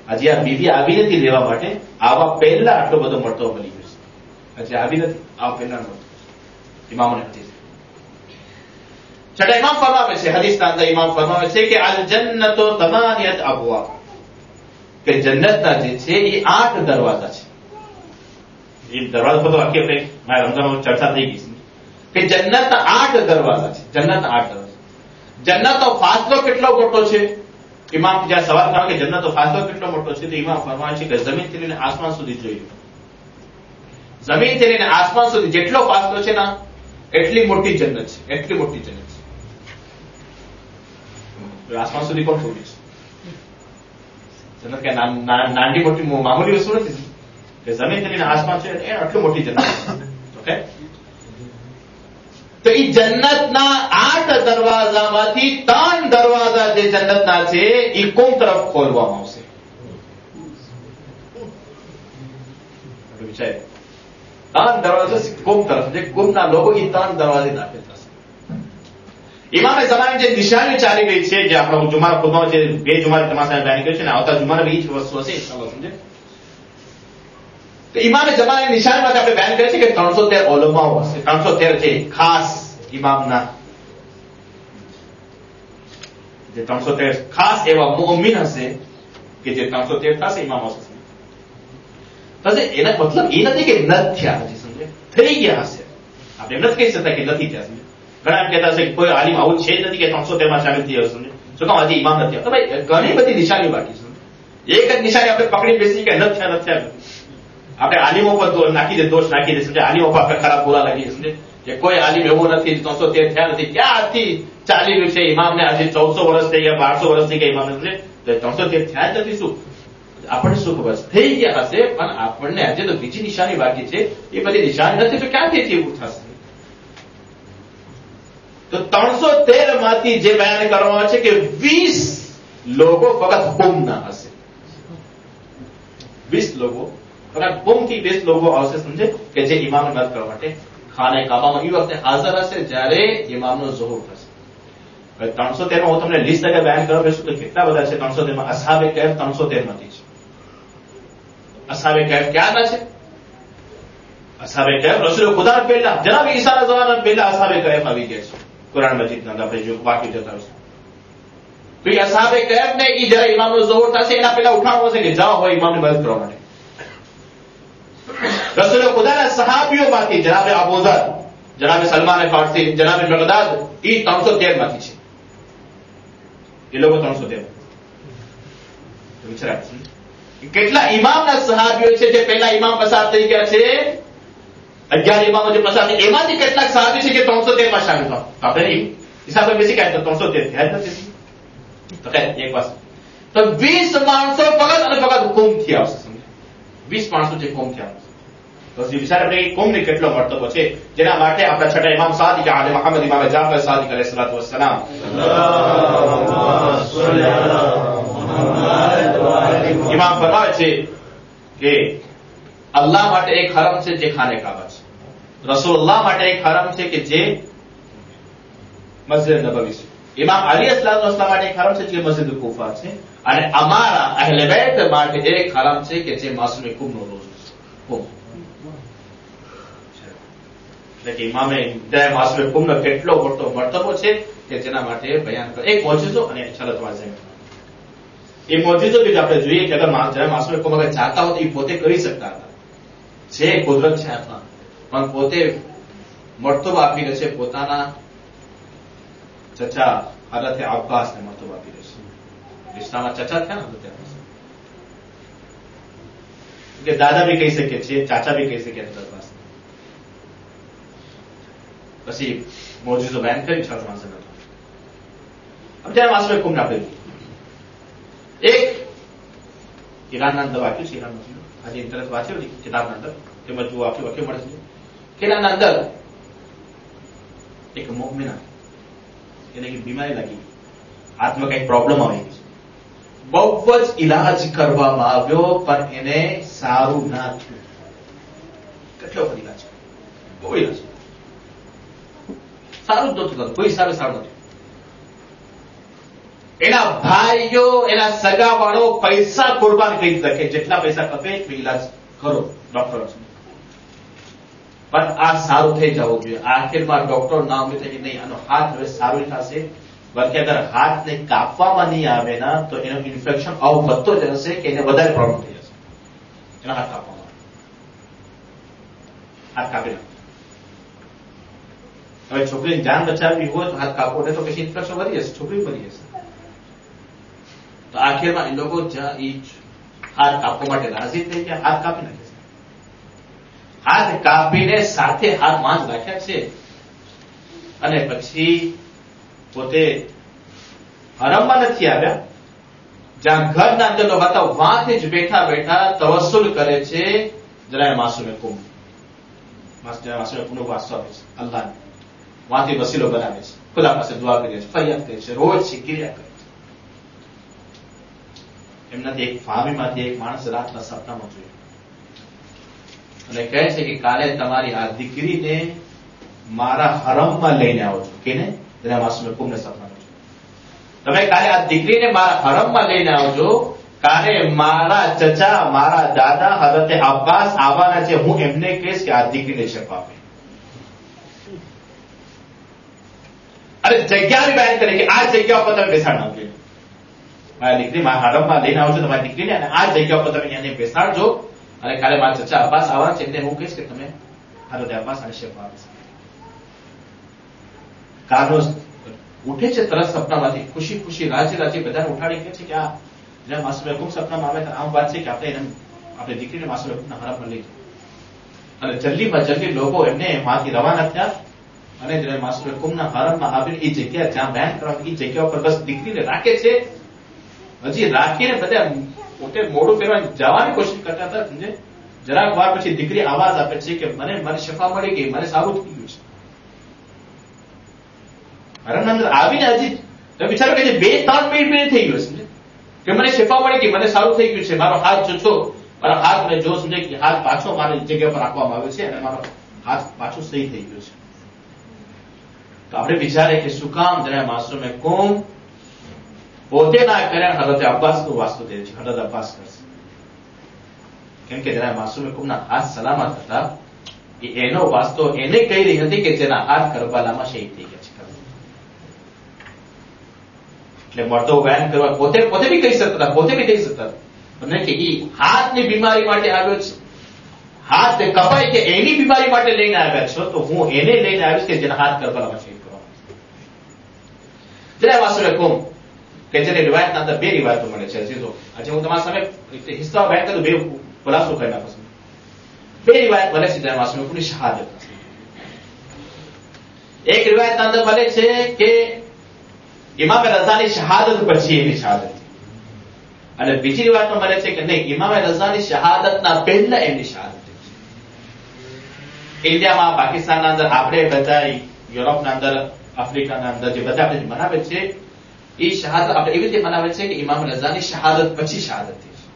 હજી આ બીબી આવી નથી લેવા માટે, આવા પહેલા આટલો બધો મળતો મળી ગયો છે. હજી આવી નથી, આવા પહેલા મળતો ઇમામોને હદીસ. છઠ્ઠા ઇમામ ફરમાવે છે, હદીસના અંદર ઇમામ ફરમાવે છે કે અલ જન્નતુ તમાનિયત અબવાબ. કે જન્નતના જે છે એ 8 દરવાજા છે. એ દરવાજા પર તો આખી આપણે મારા રમઝાનમાં ચર્ચા થઈ ગઈ છે કે જન્નતના 8 દરવાજા છે. જન્નતના 8 દરવાજા. જન્નતનો ફાસલો કેટલો મોટો છે? ઇમામ જ્યાં સવાલ કર્યો કે જન્નતનો ફાસલો કેટલો મોટો છે, તો ઇમામ ફરમાવે છે કે જમીનથી લઈને આસમાન સુધી જોઈ લો. જમીનથી લઈને આસમાન સુધી જેટલો ફાસલો છે ને એટલી મોટી જન્નત છે, એટલી મોટી જન્નત છે. આસમાન સુધી કોણ પહોંચે છે? જન્નત કે નાની મોટી મામૂલી વસ્તુ નથી કે જમીનથી લઈને આસમાન છે એ આટલી મોટી જન્નત છે. ઓકે, તો એ જન્નતના 8 દરવાજામાંથી 3 દરવાજા જે જન્નતના છે એ કુમ તરફ ખોલવામાં આવશે. વિચાર 3 દરવાજા કુમ તરફ, જે કુમના લોકો એ 3 દરવાજે દાખલ થશે. ઇમામે ઝમાની જે નિશાની ચાલી રહી છે, જે આપણો જુમાના ખુદમાં જે 2 જુમાની તમારા સામે બયાન કર્યું છે ને, આવતા જુમાના એ જ વસ્તુ હશે ઇન્શાઅલ્લાહ, સમજે. તો ઇમામે ઝમાની નિશાનીમાંથી આપણે બયાન કરીએ છીએ કે 313 ઉલમાઓ હશે. 313 છે ખાસ ઇમામના, જે 313 ખાસ એવા મુઅમિન હશે કે જે 313 ખાસ ઇમામો હશે. એના મતલબ એ નથી કે નથી થયા હજી, સમજે, થઈ ગયા હશે. આપણે એમ નથી કહી શકતા કે નથી થયા, સમજે. ઘણા એમ કહેતા હશે કે કોઈ આલિમ આવું છે જ નથી કે 313 માં શામિલ થયા, સમજે. શું કામ હજી ઇમામ નથી? તો ભાઈ ઘણી બધી નિશાની બાકી છે. એક જ નિશાની આપણે પકડી બેસી કે નથી થયા, નથી થયા. આપણે આલિમો પર નાખી દે, દોષ નાખી દે, સમજે. આલિમો પર આપણે ખરાબ બોલા લાગીએ, સમજે, કે કોઈ આલિમ એવો નથી, 313 થયા નથી. ક્યાંથી ચાલી રહ્યું છે ઇમામને? આજે 1400 વર્ષ થઈ ગયા, 1200 વર્ષ થઈ ગયા ઇમામને, સમજે. 313 થયા જ નથી. શું આપણને શું ખબર? થઈ ગયા હશે, પણ આપણને આજે તો બીજી નિશાની બાકી છે. એ બધી નિશાની નથી તો ક્યાંથી એવું થશે? તો 313 માંથી જે બયાન કરવામાં છે કે 20 લોકો ફક્ત કુમના હશે. 20 લોકો ફક્ત કુમથી 20 લોકો આવશે, સમજે, કે જે ઇમામને મદદ કરવા માટે ખાને કાબામાં એ વખતે હાજર હશે જ્યારે ઇમામનો ઝુહુર થશે. 313 માં હું તમને લિસ્ટ અગર બયાન કરવા બેસું તો કેટલા બધા છે. 313 માં અસહાબે કહેફ 313 માંથી છે. અસહાબે કહેફ ક્યાંના છે? અસહાબે કહેફ રસૂલ ખુદા પહેલા, જનાબ ઈસાના જમાના પહેલા અસહાબે કહેફ આવી ગયા છે. કુરાન મજીદના આપણે જો બાકી જતા હશે તો એ અસહાબે કહેફ ને ઈ જ્યારે ઇમામનો ઝુહુર થશે એના પહેલા ઉઠાણો હશે કે જાઓ હોય ઇમામને મદદ કરવા માટે. રસૂલ ખુદાના સહાબીઓમાંથી જનાબે અબુ ઝર, જનાબે સલમાન ફારસી, જનાબે મગદાદ, એ 313 માંથી છે. એ લોકો 313 વિચાર કેટલા ઇમામના સહાબીઓ છે જે પહેલા ઇમામ પસાર થઈ ગયા છે. 11 ઇમામો જે પસાર થયા એમાંથી કેટલાક સહાબી છે કે 313 માં શામિલ થયા. આપણે હિસાબ બેસી ગયા તો 313 થયા નથી. તો એક વાત તો 20 માણસો ફક્ત અને ફક્ત કુમથી આવશે, સમજે. 20 માણસો જે કુમથી આવશે. તો વિચાર આપણે કુમને કેટલો મર્તબો છે, જેના માટે આપણા છઠ્ઠા ઇમામ સાદિક આલે મુહમ્મદ ઇમામ જાફર સાદિક અલૈહિ સલાતુ વસ્સલામ ઇમામ ફરમાવે છે કે અલ્લાહ માટે એક હરમ છે જે ખાને કાબા છે. રસૂલુલ્લાહ માટે એક હરમ છે કે જે મસ્જિદ નબવી છે. ઇમામ અલી અસ્સલામ માટે એક હરમ છે જે મસ્જિદ કુફા છે. અને અમારા અહલે બેત માટે એક હરમ છે કે જે માસૂમ કુમનો રોઝ છે. કુમ એટલે કે ઇમામે માસૂમ કુમનો કેટલો મોટો મર્તબો છે કે જેના માટે બયાન કરે. એક મોજિઝો અને ઇન્શાઅલ્લાહ તમારે એ મોજિઝો જે આપણે જોઈએ કે અગર માસૂમ કુમ અગર ચાહતા હોય તો એ પોતે કરી શકતા હતા. છે કુદરત છે હાથમાં, પણ પોતે મર્તબો આપી રહે છે પોતાના ચચા હઝરત અબ્બાસને મર્તબો આપી રહે છે. ઇસ્લામમાં ચચા થયા ને કે દાદા બી કહી શકીએ છીએ, ચાચા બી કહી શકીએ હઝરત અબ્બાસ. પછી મોજિઝો બયાન કરી છઠ જયારે માસૂમ કુમને આપણે એક ઈરાનના અંદર વાંચ્યું છે. ઈરાન આજે ઇન્ટરનેટ વાંચ્યો કિતાબના અંદર તેમાં જુઓ આખી વાક્ય મળે છે કે એના અંદર એક મોમિના એને કઈ બીમારી લાગી, હાથમાં કઈક પ્રોબ્લેમ આવી ગઈ, બહુ જ ઈલાજ કરવામાં આવ્યો પણ એને સારું ના થયું. કેટલો બધો ઈલાજ, બહુ ઈલાજ, સારું જ નતું થતું, કોઈ સારું નથી. એના ભાઈઓ એના સગાવાળો પૈસા કુરબાન કરી શકે, જેટલા પૈસા ખપે ઈલાજ કરો ડોક્ટર, પણ આ સારું થઈ જવું જોઈએ. આખિરમાં ડોક્ટર નામ લીધે કે નહીં આનો હાથ હવે સારું થશે, બાકી અગર હાથને કાપવામાં નહીં આવે ના તો એનો ઇન્ફેક્શન આવું વધતો જ હશે કે એને વધારે પ્રોબ્લેમ થઈ જશે. એનો હાથ કાપવામાં હાથ કાપી નાખો. હવે છોકરીને જાન બચાવવી હોય તો હાથ કાપો ને તો પછી ઇન્ફેક્શન વધી જશે, છોકરી મરી જશે. તો આખિરમાં એ લોકો હાથ કાપવા માટે રાજી થઈ ગયા, હાથ કાપી નાખે છે. હાથ કાપીને સાથે હાથ વાંચ રાખ્યા છે અને પછી પોતે હરમમાં નથી આવ્યા, જ્યાં ઘરના અંદર હતા વાંથી જ બેઠા બેઠા તવસ્સુલ કરે છે જરા માસૂમે કુંભ. માસૂમે કુંભનો વાસ્તો આપે છે અલ્લાહને, વાંથી વસીલો બનાવે છે, ખુદા પાસે દુઆ કરે છે, ફરિયાદ કરે છે, રોજ શીખીર્યા કરે છે. એમનાથી એક ફામીમાંથી એક માણસ રાતના સપનામાં જોયું અને કહે છે કે કાલે તમારી આ દીકરીને મારા હરમમાં લઈને આવો છો. કેને? જરા માસૂમે કુંભને સપનામાં જોયું. તમે કાલે આ દીકરીને મારા હરમમાં લઈને આવજો. કાલે મારા ચચા, મારા દાદા હઝરતે અબ્બાસ આવવાના છે. હું એમને કહીશ કે આ દીકરીને શફા આપે. અને જગ્યા બી બયાન કરે કે આ જગ્યા ઉપર તમે બેસાડ નાખજો. મારા દીકરી મારા હરમમાં લઈને આવજો તમારી દીકરીને અને આ જગ્યા ઉપર તમે એને બેસાડજો અને કાલે મારા ચચા અબ્બાસ આવવાના છે એમને હું કહીશ કે તમે હઝરતે અબ્બાસ અને શફા આપે. કારનો ઉઠે છે તરત સપનામાંથી, ખુશી ખુશી રાજી રાજી બધાને ઉઠાડી કહે છે કે આ જ્યાં માસૂમે કુંભ સપનામાં આવે આમ વાત છે કે આપણે દીકરીને માસૂમે કુંભના હરમમાં લઈ જાય. અને જલ્દીમાં જલ્દી લોકો એમને માંથી રવાના થયા અને જ્યારે માસૂમે કુંભના હરમમાં આવીને એ જગ્યા જ્યાં બયાન કરવા એ જગ્યા ઉપર બસ દીકરીને રાખે છે. હજી રાખીને બધા પોતે મોડું ફેરવા જવાની કોશિશ કરતા હતા. સમજે? જરાક વાર પછી દીકરી આવાજ આપે છે કે મને શફા મળી ગઈ, મને સારું થઈ ગયું છે. હરમના અંદર આવીને હજી તમે વિચારો કે 2-3 મિનિટ થઈ ગયો છે કે મને શફા મળી ગઈ, મને સારું થઈ ગયું છે, મારો હાથ જો મારો હાથ મેં જો સમજે કે હાથ પાછો મારી જગ્યા પર રાખવામાં આવ્યો છે અને મારો હાથ પાછો સહી થઈ ગયો છે. તો આપણે વિચારે કે શું કામ જરા માસૂમે કુંભ પોતે ના કરે, હઝરતે અબ્બાસનું વાસ્તુ દે છે, હઝરત અબ્બાસ કરશે. કેમ કે જરા માસૂમે કુંભના હાથ સલામત હતા. એનો વાસ્તો એને કહી રહી હતી કે જેના હાથ કરબલામાં શહીદ થઈ ગયા છે. એટલે મળતો બયાન કરવા પોતે બી કહી શકતા હતા, પોતે બી કહી શકતા હતા કે એ હાથની બીમારી માટે આવ્યો છે, હાથ કપાય કે એની બીમારી માટે લઈને આવ્યા છો તો હું એને લઈને આવીશ કે જેના હાથ કરબલામાં શહીદ કરવામાં. જરા માસૂમે કુંભ કે જેની રિવાયતના અંદર 2 રિવાયતો મળે છે. હજી તો આજે હું તમારા સામે હિસ્સા બયાન કરું, 2 ખુલાસો કરી નાખું. 2 રિવાયત મળે છે જરા માસૂમે કુંભની શહાદત. એક રિવાયતના અંદર મળે છે કે ઇમામ રઝાની શહાદત પછી એની શહાદત, અને બીજી રિવાયતમાં મળે છે કે નહીં, ઇમામ રઝાની શહાદતના પહેલા એમની શહાદત. ઇન્ડિયામાં, પાકિસ્તાનના અંદર આપણે બધા, યુરોપના અંદર, આફ્રિકાના અંદર જે બધા આપણે મનાવે છે એ શહાદત આપણે એવી રીતે મનાવે છે કે ઇમામ રઝાની શહાદત પછી શહાદત થઈ છે.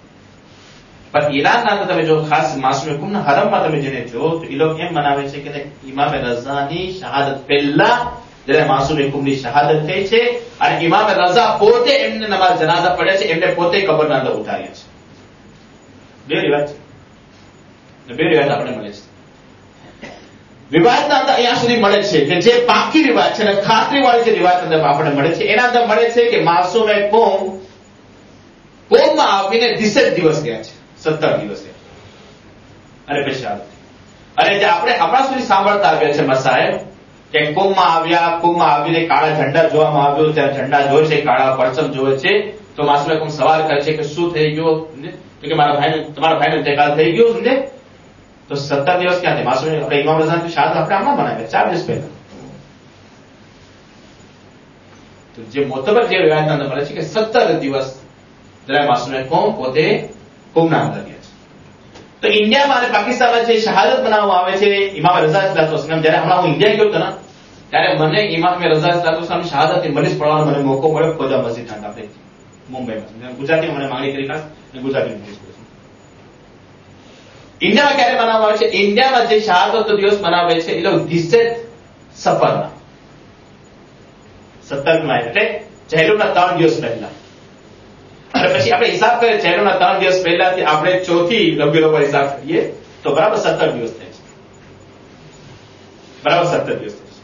પણ ઈરાનના અંદર તમે જો ખાસ માસૂમે કુંભના હરમમાં તમે જેને જો તો એ લોકો એમ મનાવે છે કે ઇમામ રઝાની શહાદત પહેલા જ્યારે માસૂમે કુંભની શહાદત થઈ છે અને ઇમામ રઝા પોતે એમને નમાઝ જનાઝા પડ્યા છે, એમને પોતે કબરના અંદર ઉતાર્યા છે. 2 રિવાયત છે, 2 રિવાયત આપણે મળે છે. રિવાયતના અંદર અહીંયા સુધી મળે છે કે જે પાકી રિવાયત છે અને ખાતરી વાળી જે રિવાયત અંદર આપણે મળે છે એના અંદર મળે છે કે માસૂમે કુંભમાં આવીને 30 દિવસ ગયા છે, 17 દિવસ ગયા અને પછી શહાદત. અને જે આપણે હમણાં સુધી સાંભળતા આવ્યા છે મસાહેબ કે કુંભમાં આવીને કાળા ઝંડા જોવામાં આવ્યો, ત્યાં ઝંડા જોવે છે, કાળા પરચમ જોવે છે, તો માસૂમે કુંભ સવાલ કરે છે કે શું થઈ ગયો, કે તમારા ભાઈને ઇન્તેકાલ થઈ ગયો. સમજે? તો 17 દિવસ ક્યાં થાય? માસૂમે આપણે ઇમામ રઝાની શહાદત આપણે હમણાં બનાવ્યા 4 દિવસ પહેલા. તો જે મોતબર જે રિવાયતના અંદર મળે છે કે 17 દિવસ જરા માસૂમે કુંભ પોતે કુંભના અંદર ગયા છે. તો ઇન્ડિયામાં અને પાકિસ્તાનમાં જે શહાદત બનાવવામાં આવે છે ઇમામ રઝા સલામ, જયારે હમણાં હું ઇન્ડિયા ગયો હતો ને ત્યારે મને ઇમામ રઝા સલામની શહાદતની મલીસ પડવાનો મને મોકો મળ્યો ખોજા મસ્જિદ આપણે મુંબઈમાં. ગુજરાતીમાં મને માંગણી કરી ખાસ ગુજરાતી ઇન્ડિયામાં ક્યારે બનાવવામાં આવે છે? ઇન્ડિયામાં જે શહાદત દિવસ બનાવે છે એ લોકો 10 સફરના 17 એટલે ચહેલુના 3 દિવસ પહેલા, અને પછી આપણે હિસાબ કરીએ ચહેલુના 3 દિવસ પહેલાથી આપણે ચોથી રબીઉલ અવ્વલ હિસાબ કરીએ તો બરાબર 17 દિવસ થાય છે. બરાબર 17 દિવસ થાય છે.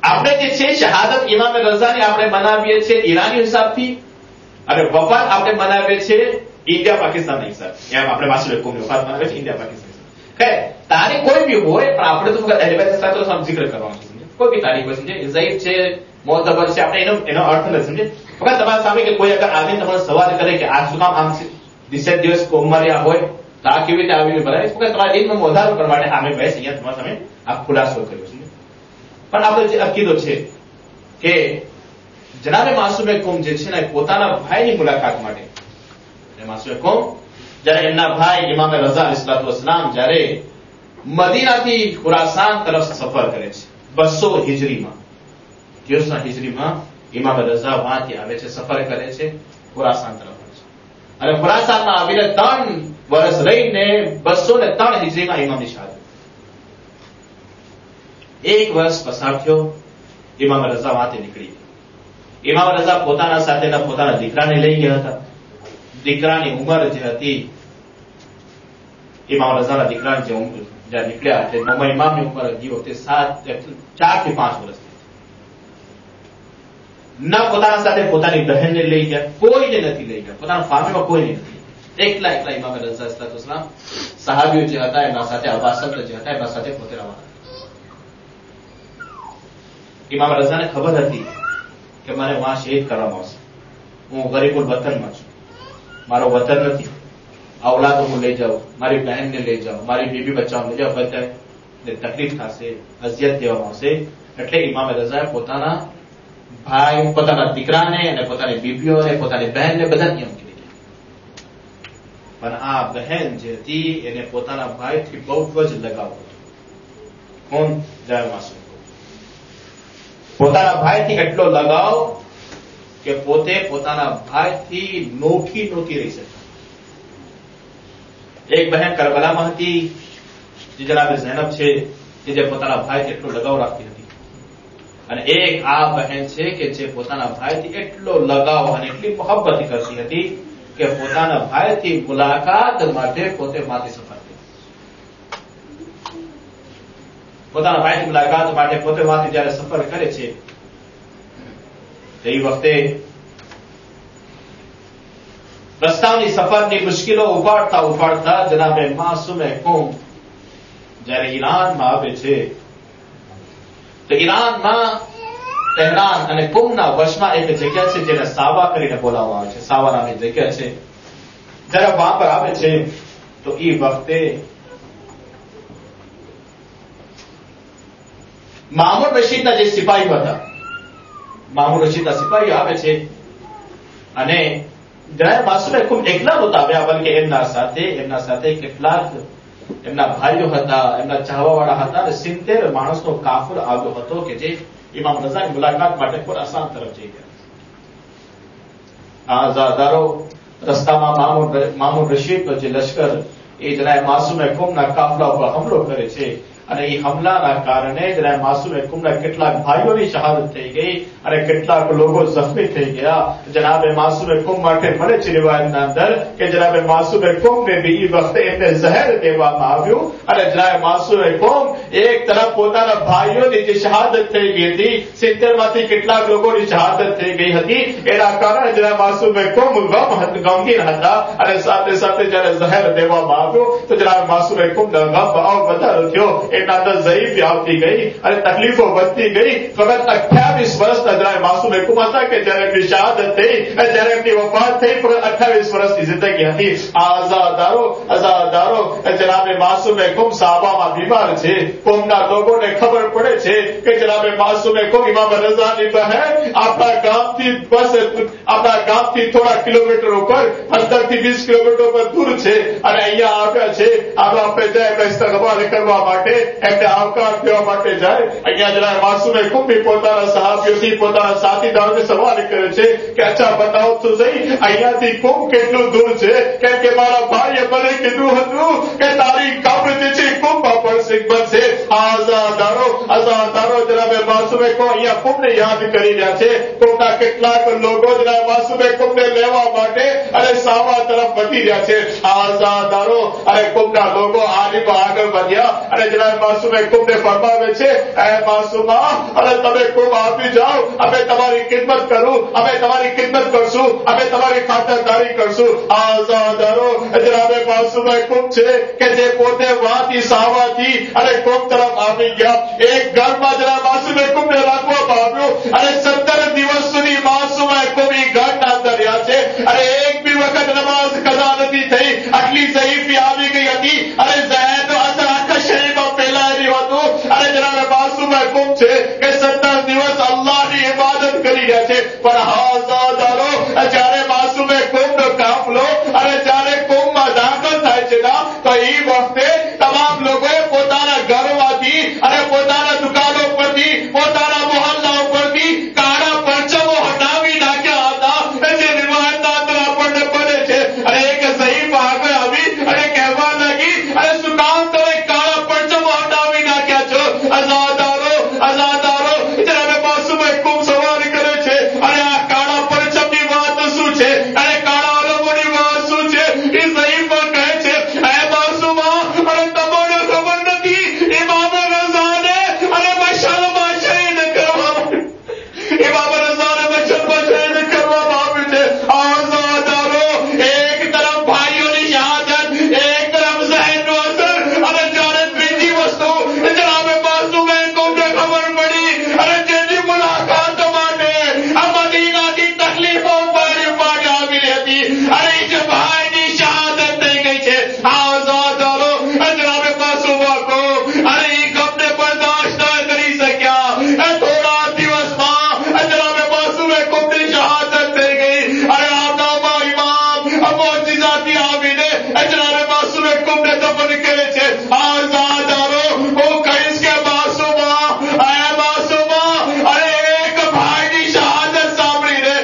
આ આપણે જે છે શહાદત ઇમામ રઝાની આપણે મનાવીએ છીએ ઈરાની હિસાબથી અને વફાત આપણે મનાવીએ છીએ ઇન્ડિયા પાકિસ્તાનના હિસાબથી. એમ આપણે માસુમ કોમની વફાત મનાવીએ છીએ ઇન્ડિયા પાકિસ્તાન. ખૈર તારીખ કોઈ બી હોય પણ આપણે તો ફક્ત અહેલ બેત સાથે જિક્ર કરવાનો છે. કોઈ બી તારીખ હોય સમજે ઝઈફ છે મોતબર છે આપણે એનો અર્થ નથી સમજે. ફક્ત તમારા સામે કે કોઈ અગર આવીને તમારો સવાલ કરે કે આ શું કામ આમ છે દિવસ કોમરિયા હોય તો આ કેવી રીતે આવીને ભરાય ફક્ત તમારા દિલમાં વધારો કરવા માટે આમે બહેસ અહીંયા તમારા સામે આ ખુલાસો કર્યો છે. પણ આપણો જે અકીદો છે કે જનાબે માસૂમે કોમ જે છે ને પોતાના ભાઈની મુલાકાત માટે માસૂમે કોમ જ્યારે એમના ભાઈ ઇમામ રઝા અલૈહિસ્સલાતુ વસ્સલામ જ્યારે મદીનાથી ખુરાસાન તરફ સફર કરે છે 200 હિજરીમાં 13 હિજરીમાં ઇમામ રઝા વહાંથી આવે છે સફર કરે છે ખુરાસાન તરફ અને ખુરાસાનમાં આવીને 3 વર્ષ રહીને 203 હિજરીમાં ઇમામની શહાદત. 1 વર્ષ પસાર થયો ઇમામ રઝા વહાંથી નીકળી. ઇમામ રઝા પોતાના સાથેના પોતાના દીકરાને લઈ ગયા હતા. દીકરાની ઉંમર જે હતી ઇમામ રઝાના દીકરાની જે ઉંમર જ્યારે નીકળ્યા એટલે મોહમ્મદ ઇમામની ઉંમર એ વખતે 4 થી 5 વર્ષ ન પોતાના સાથે પોતાની બહેનને લઈ ગયા, કોઈને નથી લઈ ગયા, પોતાના ફામીમાં કોઈને નથી. એકલા ઇમામ રઝા અલૈહિસ્સલાતુ વસ્સલામ સહાબીઓ જે હતા એમના સાથે અબાસત જે હતા એમના સાથે પોતે રવાના. ઇમામ રઝાને ખબર હતી કે મને વહાં શહીદ કરવામાં આવશે. હું ગરીબુલ વતનમાં છું, મારો વતન નથી, ઔલાદો હું લઈ જાઉં, મારી બહેનને લઈ જાઉં, મારી બીબી બચ્ચાઓને લઈ જાઉં, બધાને તકલીફ થશે, અઝિયત દેવામાં આવશે. એટલે ઇમામ રઝાએ પોતાના ભાઈ પોતાના દીકરાને અને પોતાની બીબીઓને પોતાની બહેનને બધા નિયમ કરી દીધા. પણ આ બહેન જે હતી એને પોતાના ભાઈથી બહુ જ લગાવ હતો. કોણ? જય માસૂમ. પોતાના ભાઈથી એટલો લગાવ કે પોતે પોતાના ભાઈથી નોખી રહી શકે. એક બહેન કરબલામાં હતી જે જનાબે ઝૈનબ છે કે જે પોતાના ભાઈથી એટલો લગાવ રાખતી હતી અને એક આ બહેન છે કે જે પોતાના ભાઈથી એટલો લગાવ અને એટલી મોહબ્બત કરતી હતી કે પોતાના ભાઈથી મુલાકાત માટે પોતે માથી સફર કરી. પોતાના ભાઈની મુલાકાત માટે પોતે માથી જયારે સફર કરે છે એ વખતે રસ્તાની સફરની મુશ્કેલો ઉપાડતા જનાબે માસૂમે કોમ જયારે ઈરાનમાં આવે છે તો ઈરાનમાં તહેરાન અને કુમના વશમાં એક જગ્યા છે જેને સાવા કરીને બોલાવવામાં આવે છે. સાવા નામની જગ્યા છે. જયારે વહાં પર આવે છે તો એ વખતે મામૂન રશીદના જે સિપાહીઓ હતા, મામૂન રશીદના સિપાહીઓ આવે છે અને જયારે માસૂમે ખૂબ એકલા નહોતા આવ્યા બલકે એમના સાથે કેટલાક એમના ભાઈઓ હતા, એમના ચાહવાવાળા હતા અને 70 માણસનો કાફલો આવ્યો હતો કે જે ઇમામ રઝાની મુલાકાત માટે ખુરાસાન તરફ જઈ ગયા. આ અઝાદારો રસ્તામાં મામૂન રશીદનો જે લશ્કર એ જનાએ માસૂમે કોમના કાફલા ઉપર હુમલો કરે છે અને એ હુમલાના કારણે જનાએ માસૂમે કોમના કેટલાક ભાઈઓની શહાદત થઈ ગઈ અને કેટલાક લોકો જખ્મી થઈ ગયા. જનાબે માસૂમે કોમ માટે મળે છે રિવાયતના અંદર કે જનાબે માસૂમે કોમને બી એ વખતે એમને ઝહેર દેવામાં આવ્યું અને જનાબે માસૂમે કોમ એક તરફ પોતાના ભાઈઓની જે શહાદત થઈ ગઈ હતી, 70 માંથી કેટલાક લોકોની શહાદત થઈ ગઈ હતી, એના કારણે જનાબે માસૂમે કોમ ગમગીન હતા અને સાથે સાથે જયારે ઝહેર દેવામાં આવ્યું તો જનાબે માસૂમે કોમનો ગમ વધારો થયો. એના અંદર ઝઈફી આવતી ગઈ અને તકલીફો વધતી ગઈ. ફક્ત 28 વર્ષના જણાય માસૂમે કોમ હતા કે જયારે એમની શહાદત થઈ અને જયારે એમની વફાત થઈ ફક્ત 28 વર્ષની જિંદગી હતી. આ અઝાદારો જનાબે માસૂમે કોમ સાહબામાં બીમાર છે. કોમના લોકોને ખબર પડે છે કે જનાબે માસૂમે કોમ ઇમામ રઝાની બહેન આપણા ગામથી થોડા કિલોમીટર ઉપર 15 થી 20 કિલોમીટર ઉપર દૂર છે અને અહીંયા આવ્યા છે. આપણે જાય ઇસ્તકબાલ કરવા માટે એમને આવકાર દેવા માટે જાય. અહીંયા જરા માસૂમે કોમ પોતાના સહાબીઓથી પોતાના સાથીદારોને સવાલ કરે છે કે અચ્છા બતાવો તો સહી અહીંયાથી કોમ કેટલું દૂર છે? કેમ કે મારા ભાઈએ મને કીધું હતું કે તારી કબ્ર જે છે કોમમાં પડશે બનશે. આ અઝાદારો જનાબે માસૂમે કો અહીંયા કુંભને યાદ કરી રહ્યા છે. કુંભના કેટલાક લોકો જનાબ માસૂમે કુંભને લેવા માટે અને સાવા તરફ વધી રહ્યા છે. આઝાદારો અને કુંભના લોકો આગળ વધ્યા અને જનાબ માસૂમે કુંભને ફરમાવે છે, એ માસૂમા અને તમે કુંભ આપી જાઓ, અમે તમારી ખિદમત કરું, અમે તમારી ખિદમત કરશું, અમે તમારી ખાતરદારી કરશું. આઝાદારો જનાબે માસૂમે કુંભ છે કે જે પોતે વાથી સાવાથી અને કુંભ તરફ આવી ગયા. એક ઘરમાં જનાબ માસૂમે કુંભને રાખવામાં આવ્યું અને 17 દિવસ સુધી માસૂમે કુંભ ઘરના અંદર રહ્યા છે અને એક બી વખત નમાઝ કદા નથી થઈ. આટલી ઝઈફી આવી ગઈ હતી અને ઝહેરનો અસર આખા શરીરમાં ફેલાયેલું હતું. અને જનાબ માસૂમે કુંભ છે કે 17 દિવસ અલ્લાહની ઇબાદત કરી રહ્યા છે. પણ હાઝાદારો જ્યારે માસૂમે કુંભનો કાફલો અને જ્યારે કુંભમાં દાખલ થાય છે ના, તો એ વખતે તમામ લોકોએ પોતાના ઘરમાંથી અને પોતાના દુકાનો પરથી, પોતાના મોહલ્લાઓ પરથી કાળા પરચમો હટાવી નાખ્યા હતા. જે રિવાયતના અંદર આપણને પડે છે. અને એક ઝઈફ આગળ આવી અને કહેવા લાગી, અને શું કામ તમે કાળા પરચમો હટાવી નાખ્યા છો? આઝાદારો જનાબે માસૂમે કુંભ સવાલ કરે છે, અને આ કાળા પરચમની વાત શું છે અને કાળા અલમોની વાત શું છે? એ ઝઈફ કહે છે, એ માસૂમા અને તમને ખબર નથી ઇમામ રઝાને અને મશહદમાં શહીદ કરવામાં આવ્યું છે. આઝાદારો એક તરફ ભાઈઓની શહાદત, એક તરફ ઝહેરનો અસર, અને જ્યારે બીજી વસ્તુ જનાબે માસૂમે કુંભને ખબર પડી અને જેની મુલાકાત માટે આ મદીનાથી તકલીફો પાડી આવી હતી અને એ જે ભાઈની શહાદત થઈ ગઈ છે. આઝાદારો જનાબે માસૂમા કો અને એ ગમને બર્દાશ્ત ન કરી શક્યા. થોડા દિવસમાં જનાબે માસૂમે કુંભની શહાદત થઈ ગઈ અને આપણા ઇમામ મોજિઝાથી આવીને જનાબે માસૂમે કુંભને દફન કરે છે. આઝાદારો હું કહીશ કે માસૂમા, અરે એક ભાઈની શહાદત સાંભળીને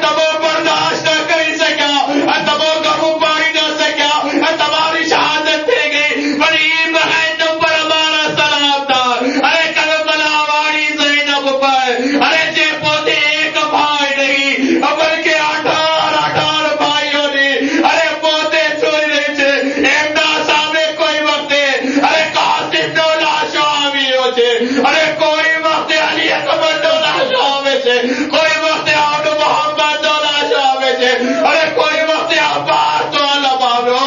તમે બર્દાશ્ત ન કરી શક્યા, તમે ગમું પાડી ન શક્યા, તમારી શહાદત થઈ ગઈ. પણ એ બહેન ઉપર અમારા સલામ હતા. અરે કરબલાવાળી ઝૈનબ ઉપર, અરે જે પોતે એક ભાઈ નહીં બલકે 18 ભાઈઓની અરે પોતે જોઈ રહી છે. એમના સામે કોઈ વખતે અરે કાસિમનો લાશો આવ્યો છે, અને કોઈ વખતે અલી અકબરનો લાશો આવે છે, કોઈ વખતે આબુ મોહમ્મદનો લાશો આવે છે, અને કોઈ વખતે અબ્બાસનો અલમ આવ્યો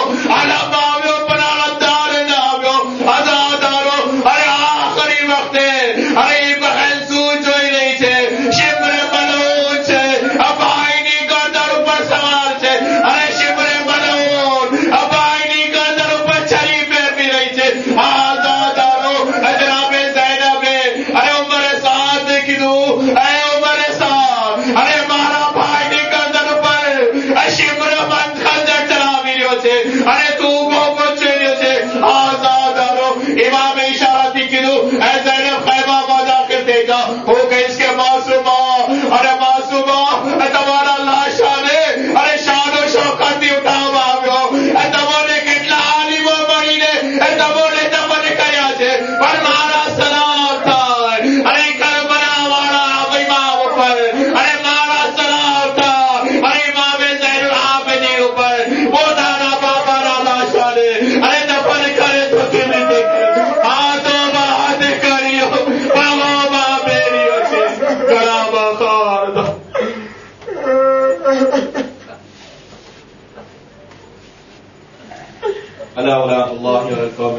પણ અલમદાર ન આવ્યો. આઝાદારો અરે આખરી વખતે અરે એ બહેન શું જોઈ રહી છે? શિબ્ર બલૂન છે, આ ભાઈની ગરદન ઉપર સવાર છે, અને શિબ્ર બલૂન આ ભાઈની ગરદન ઉપર છરી ફેરવી રહી છે. આઝાદારો જનાબે ઝૈનબે અરે ઉમરે સાદ કીધું, એ ઉમરે સાદ અરે મારા ભાઈની ગરદન ઉપર શિબ્ર બંધ ખંજર ચલાવી રહ્યો છે અને તું મોહબ્બત જોઈ રહ્યો છે. આઝાદારો ઇમામે ઇશારાથી કીધું, એ ઝૈનબ ખૈમામાં દાખલ થઈ જા. હું કહીશ કે માસૂમા અને માસૂમા તમારા લાશાને અરે શાન ઓ શૌકતથી ઉઠાવવામાં આવ્યો. તમને કેટલા આલિમો મળીને તમને દફન કર્યા છે, પણ મારા સલામ થાય અરે કરબલાવાળા ઇમામ ઉપર, અરે મારા સલામ થાય અરે ઇમામે ઝૈનુલ આબિદીન ઉપર. પોતાના બાબાના લાશાને અરે દફન કરે તો કેવી રીતે? હાથો બાદ કર્યો બાબા મેરીઓ છે ઘણા બખાર. ألا ولعنة الله على القوم